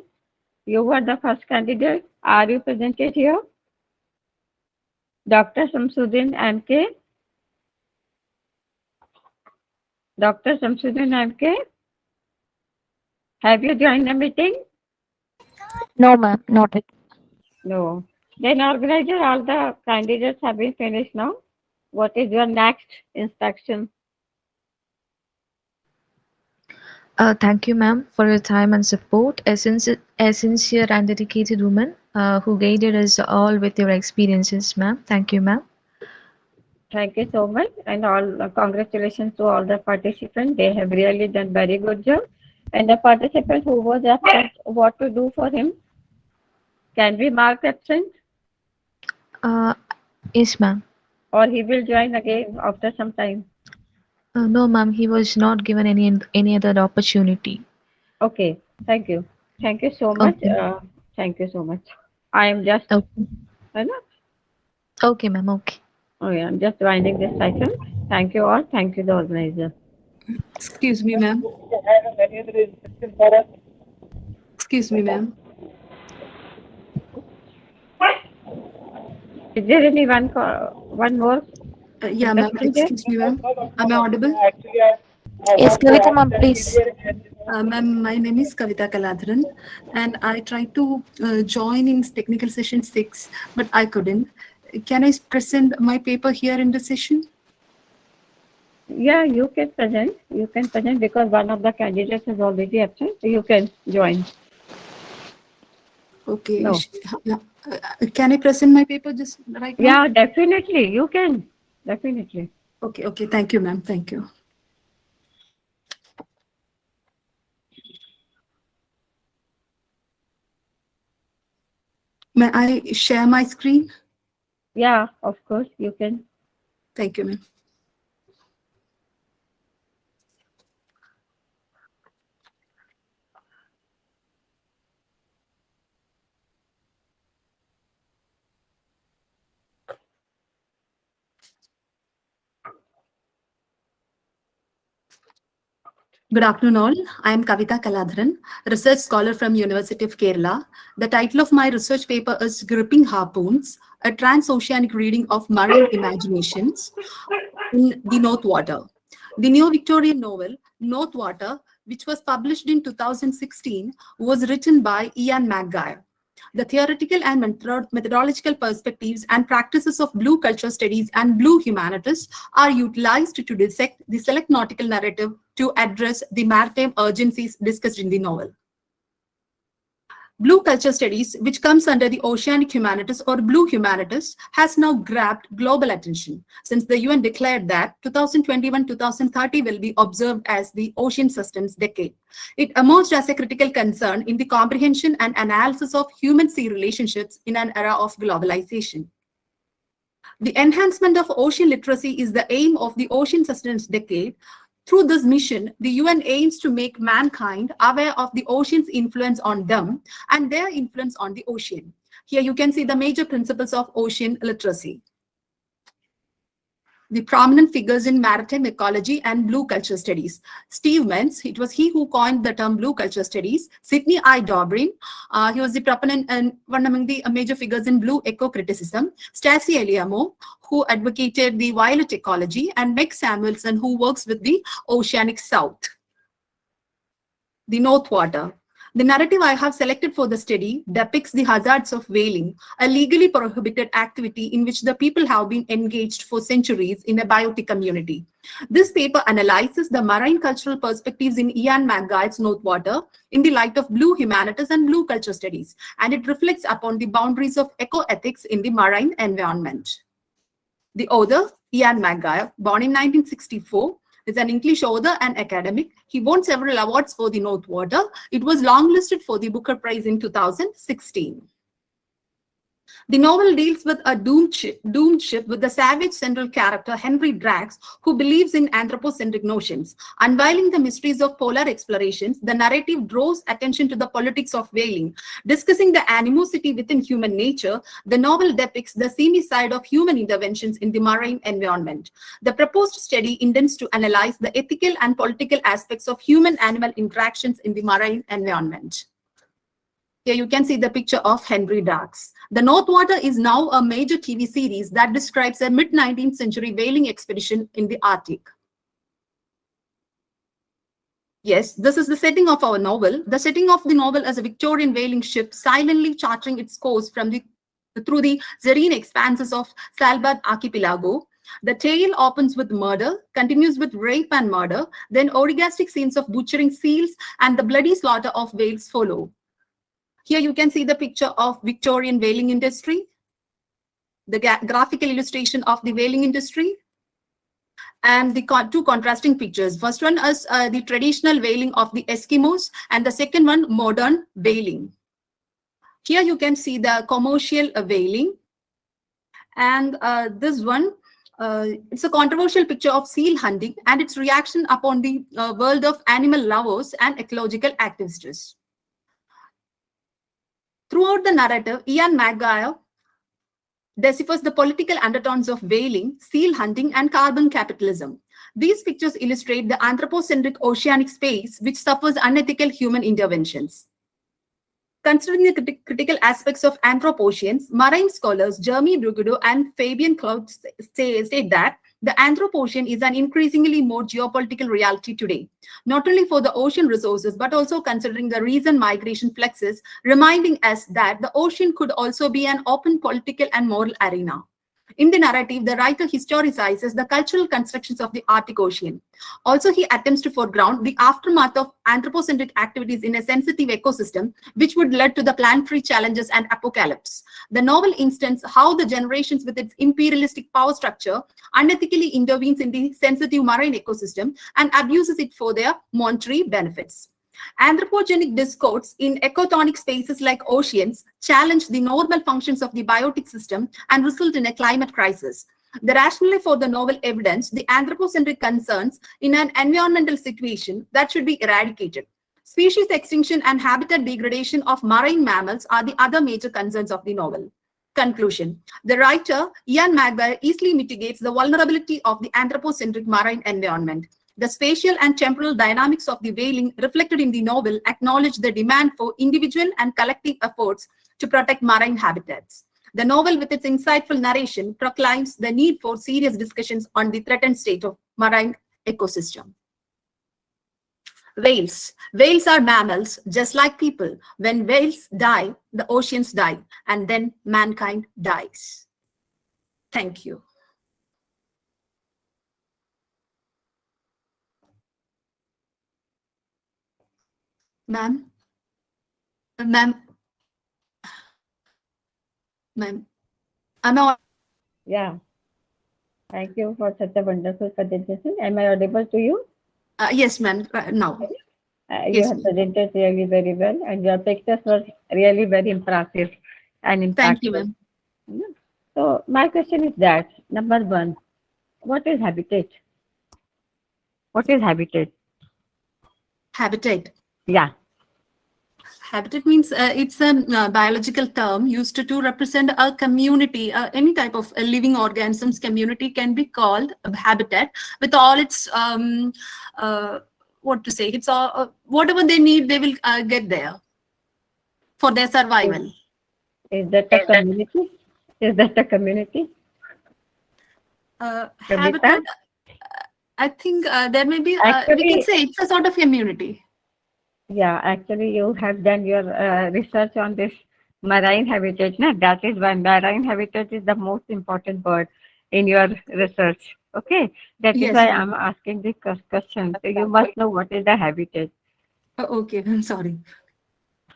you were the first candidate. Are you presented here? Dr. Samsudin MK? Dr. Samsudin MK? Have you joined the meeting? No, ma'am, not it. No. Then organizer, all the candidates have been finished now. What is your next instruction? Thank you, ma'am, for your time and support. A sincere and dedicated woman who guided us all with your experiences, ma'am. Thank you, ma'am. Thank you so much, and all congratulations to all the participants. They have really done very good job. And the participant who was absent, what to do for him? Can we mark absent, Uh, yes, ma'am. or he will join again after some time? No, ma'am, he was not given any other opportunity. Okay, thank you. Thank you so much. Okay. Thank you so much. I am just, Okay. you know, Okay, ma'am. Okay. oh yeah, I'm just winding this session. Thank you all. Thank you, the organizer. Excuse me, ma'am. Excuse me, ma'am. Is there any one more Yeah, ma'am. interesting there? Excuse me, ma'am. Am I audible? Yes, Kavita, ma'am, please. Ma'am, my name is Kavita Kaladharan, and I tried to join in technical session 6, but I couldn't. Can I present my paper here in the session? Yeah, you can present. You can present because one of the candidates is already absent. So you can join. Okay. No. Yeah. Can I present my paper just right now? Yeah, definitely. You can. Definitely. Okay. Okay. Thank you, ma'am. Thank you. May I share my screen? Yeah, of course, you can. Thank you, ma'am. Good afternoon all. I am Kavita Kaladharan, research scholar from University of Kerala. The title of my research paper is Gripping Harpoons, a transoceanic reading of marine imaginations in the North Water. The neo-Victorian novel, North Water, which was published in 2016, was written by Ian McGuire. The theoretical and methodological perspectives and practices of blue culture studies and blue humanities are utilized to dissect the select nautical narrative to address the maritime urgencies discussed in the novel. Blue culture studies, which comes under the oceanic humanities or blue humanities, has now grabbed global attention since the UN declared that 2021-2030 will be observed as the ocean systems decade. It emerged as a critical concern in the comprehension and analysis of human-sea relationships in an era of globalization. The enhancement of ocean literacy is the aim of the Ocean Sustenance Decade. Through this mission, the UN aims to make mankind aware of the ocean's influence on them and their influence on the ocean. Here you can see the major principles of ocean literacy. The prominent figures in maritime ecology and blue culture studies. Steve Mentz, it was he who coined the term blue culture studies. Sidney I. Dobrin, he was the proponent and one among the major figures in blue eco-criticism. Stacy Eliamo, who advocated the violet ecology, and Meg Samuelson, who works with the oceanic south. The North Water. The narrative I have selected for the study depicts the hazards of whaling, a legally prohibited activity in which the people have been engaged for centuries in a biotic community. This paper analyzes the marine cultural perspectives in Ian McGuire's North Water in the light of blue humanities and blue culture studies, and it reflects upon the boundaries of eco-ethics in the marine environment. The author, Ian McGuire, born in 1964, is an English author and academic. He won several awards for the North Water. It was longlisted for the Booker Prize in 2016. The novel deals with a doomed ship with the savage central character Henry Drax, who believes in anthropocentric notions. Unveiling the mysteries of polar explorations, the narrative draws attention to the politics of whaling. Discussing the animosity within human nature, the novel depicts the seamy side of human interventions in the marine environment. The proposed study intends to analyze the ethical and political aspects of human-animal interactions in the marine environment. Here you can see the picture of Henry Drax. The North Water is now a major TV series that describes a mid-19th century whaling expedition in the Arctic. Yes, this is the setting of our novel. The setting of the novel is a Victorian whaling ship silently charting its course through the serene expanses of Svalbard archipelago. The tale opens with murder, continues with rape and murder, then orgastic scenes of butchering seals and the bloody slaughter of whales follow. Here you can see the picture of Victorian whaling industry, the graphical illustration of the whaling industry, and the two contrasting pictures. First one is the traditional whaling of the Eskimos, and the second one, modern whaling. Here you can see the commercial whaling, and this one, it's a controversial picture of seal hunting and its reaction upon the world of animal lovers and ecological activists. Throughout the narrative, Ian McGuire deciphers the political undertones of whaling, seal hunting, and carbon capitalism. These pictures illustrate the anthropocentric oceanic space which suffers unethical human interventions. Considering the critical aspects of Anthropocene, marine scholars Jeremy Brugudo and Fabian Cloud state that the Anthropocene is an increasingly more geopolitical reality today, not only for the ocean resources, but also considering the recent migration fluxes, reminding us that the ocean could also be an open political and moral arena. In the narrative, the writer historicizes the cultural constructions of the Arctic Ocean. Also, he attempts to foreground the aftermath of anthropocentric activities in a sensitive ecosystem, which would lead to the planetary challenges and apocalypse. The novel instance how the generations with its imperialistic power structure unethically intervenes in the sensitive marine ecosystem and abuses it for their monetary benefits. Anthropogenic discourse in ecotonic spaces like oceans challenge the normal functions of the biotic system and result in a climate crisis. The rationale for the novel evidence the anthropocentric concerns in an environmental situation that should be eradicated. Species extinction and habitat degradation of marine mammals are the other major concerns of the novel. Conclusion. The writer, Ian McGuire, easily mitigates the vulnerability of the anthropocentric marine environment. The spatial and temporal dynamics of the whaling reflected in the novel acknowledge the demand for individual and collective efforts to protect marine habitats. The novel, with its insightful narration, proclaims the need for serious discussions on the threatened state of marine ecosystem. Whales. Whales are mammals, just like people. When whales die, the oceans die, and then mankind dies. Thank you. Ma'am? Ma'am? Ma'am? Am I? Yeah. Thank you for such a wonderful presentation. Am I audible to you? Yes, ma'am. Now. You Yes, have ma'am. presented really very well, and your pictures were really very impressive and Thank you, impactful. ma'am. So my question is that number one, what is habitat? What is habitat? Habitat. Yeah. Habitat means it's a biological term used to represent a community, any type of living organisms community can be called a habitat with all its, what to say, it's all, whatever they need, they will get there for their survival. Is that a community? Is that a community? Habitat, I think there may be, we can say it's a sort of community. Yeah, actually, you have done your research on this marine habitat. Na? That is why marine habitat is the most important word in your research. Okay, that is Yes, why ma'am. I'm asking this question. So you must know what is the habitat. Okay, I'm sorry.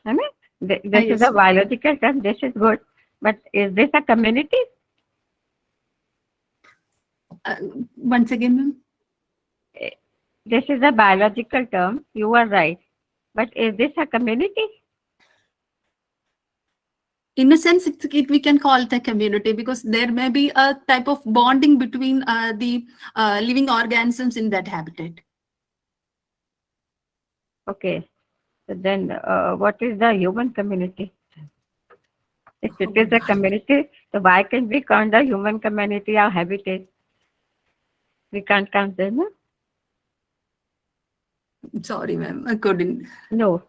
I mean, this is Yes, a biological term. This is good, but is this a community? once again, ma'am. This is a biological term. You are right, but is this a community? In a sense, we can call it a community because there may be a type of bonding between the living organisms in that habitat. Okay, so then what is the human community? If it is a community, so why can't we count the human community or habitat? We can't count them. No? Sorry, ma'am, I couldn't. No,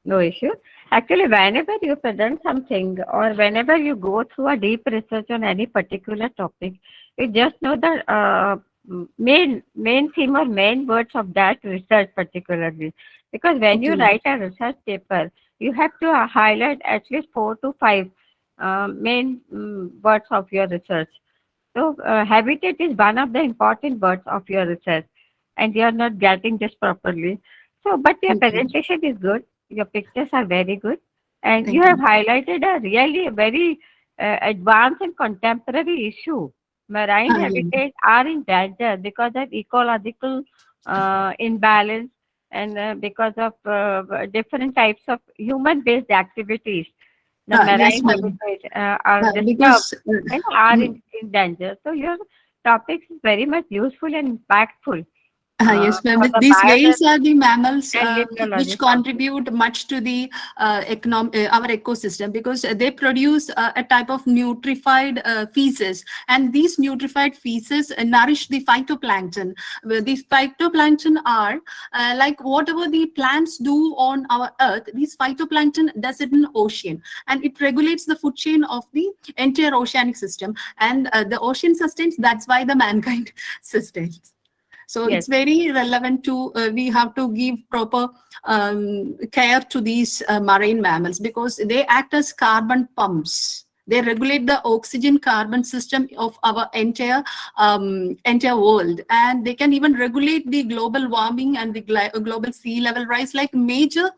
no issue. Actually, whenever you present something or whenever you go through a deep research on any particular topic, you just know the main theme or main words of that research particularly. Because when you write a research paper, you have to highlight at least 4 to 5 main words of your research. So habitat is one of the important words of your research, and you are not getting this properly. So, but your presentation is good. Your pictures are very good, and Thank you you. have highlighted a really very advanced and contemporary issue. Marine Yeah. habitats are in danger because of ecological imbalance and because of different types of human-based activities. The Yes, marine ma'am. habitats are disturbed Because and are in danger. So your topic is very much useful and impactful yes, ma'am. for the These buyers whales are the mammals and which librologists also. contribute much to the our ecosystem because they produce a type of nutrified feces, and these nutrified feces nourish the phytoplankton. These phytoplankton are like whatever the plants do on our earth, these phytoplankton does it in ocean, and it regulates the food chain of the entire oceanic system, and the ocean sustains. That's why the mankind sustains. So Yes. it's very relevant to, we have to give proper care to these marine mammals because they act as carbon pumps. They regulate the oxygen carbon system of our entire world, and they can even regulate the global warming and the global sea level rise. Like major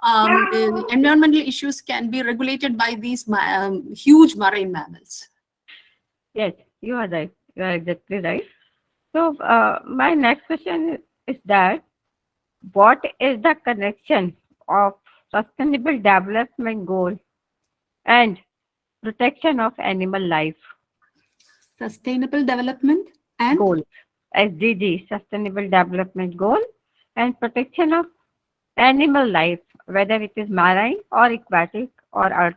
environmental issues can be regulated by these huge marine mammals. Yes, you are right. You are exactly right. So my next question is that what is the connection of sustainable development goal and protection of animal life? Sustainable development and Goal, SDG, Sustainable Development Goal, and protection of animal life, whether it is marine or aquatic or earth.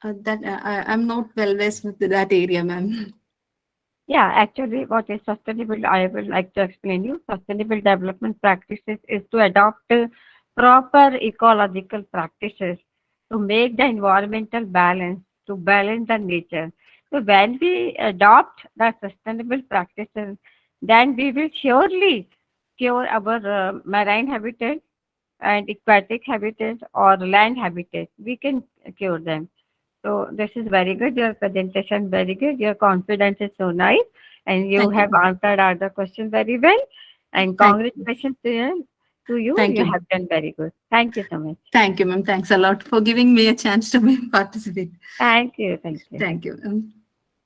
that I'm not well versed with that area, ma'am. Yeah, actually, what is sustainable, I would like to explain you. Sustainable development practices is to adopt proper ecological practices to make the environmental balance, to balance the nature. So when we adopt the sustainable practices, then we will surely cure our marine habitat and aquatic habitat or land habitat. We can cure them. So this is very good. Your presentation very good. Your confidence is so nice, and you Thank you. have answered all the questions very well. And Thank you. congratulations to you. To you, Thank you you. have done very good. Thank you so much. Thank you, ma'am. Thanks a lot for giving me a chance to participate. Thank you. Thank you. Thank you.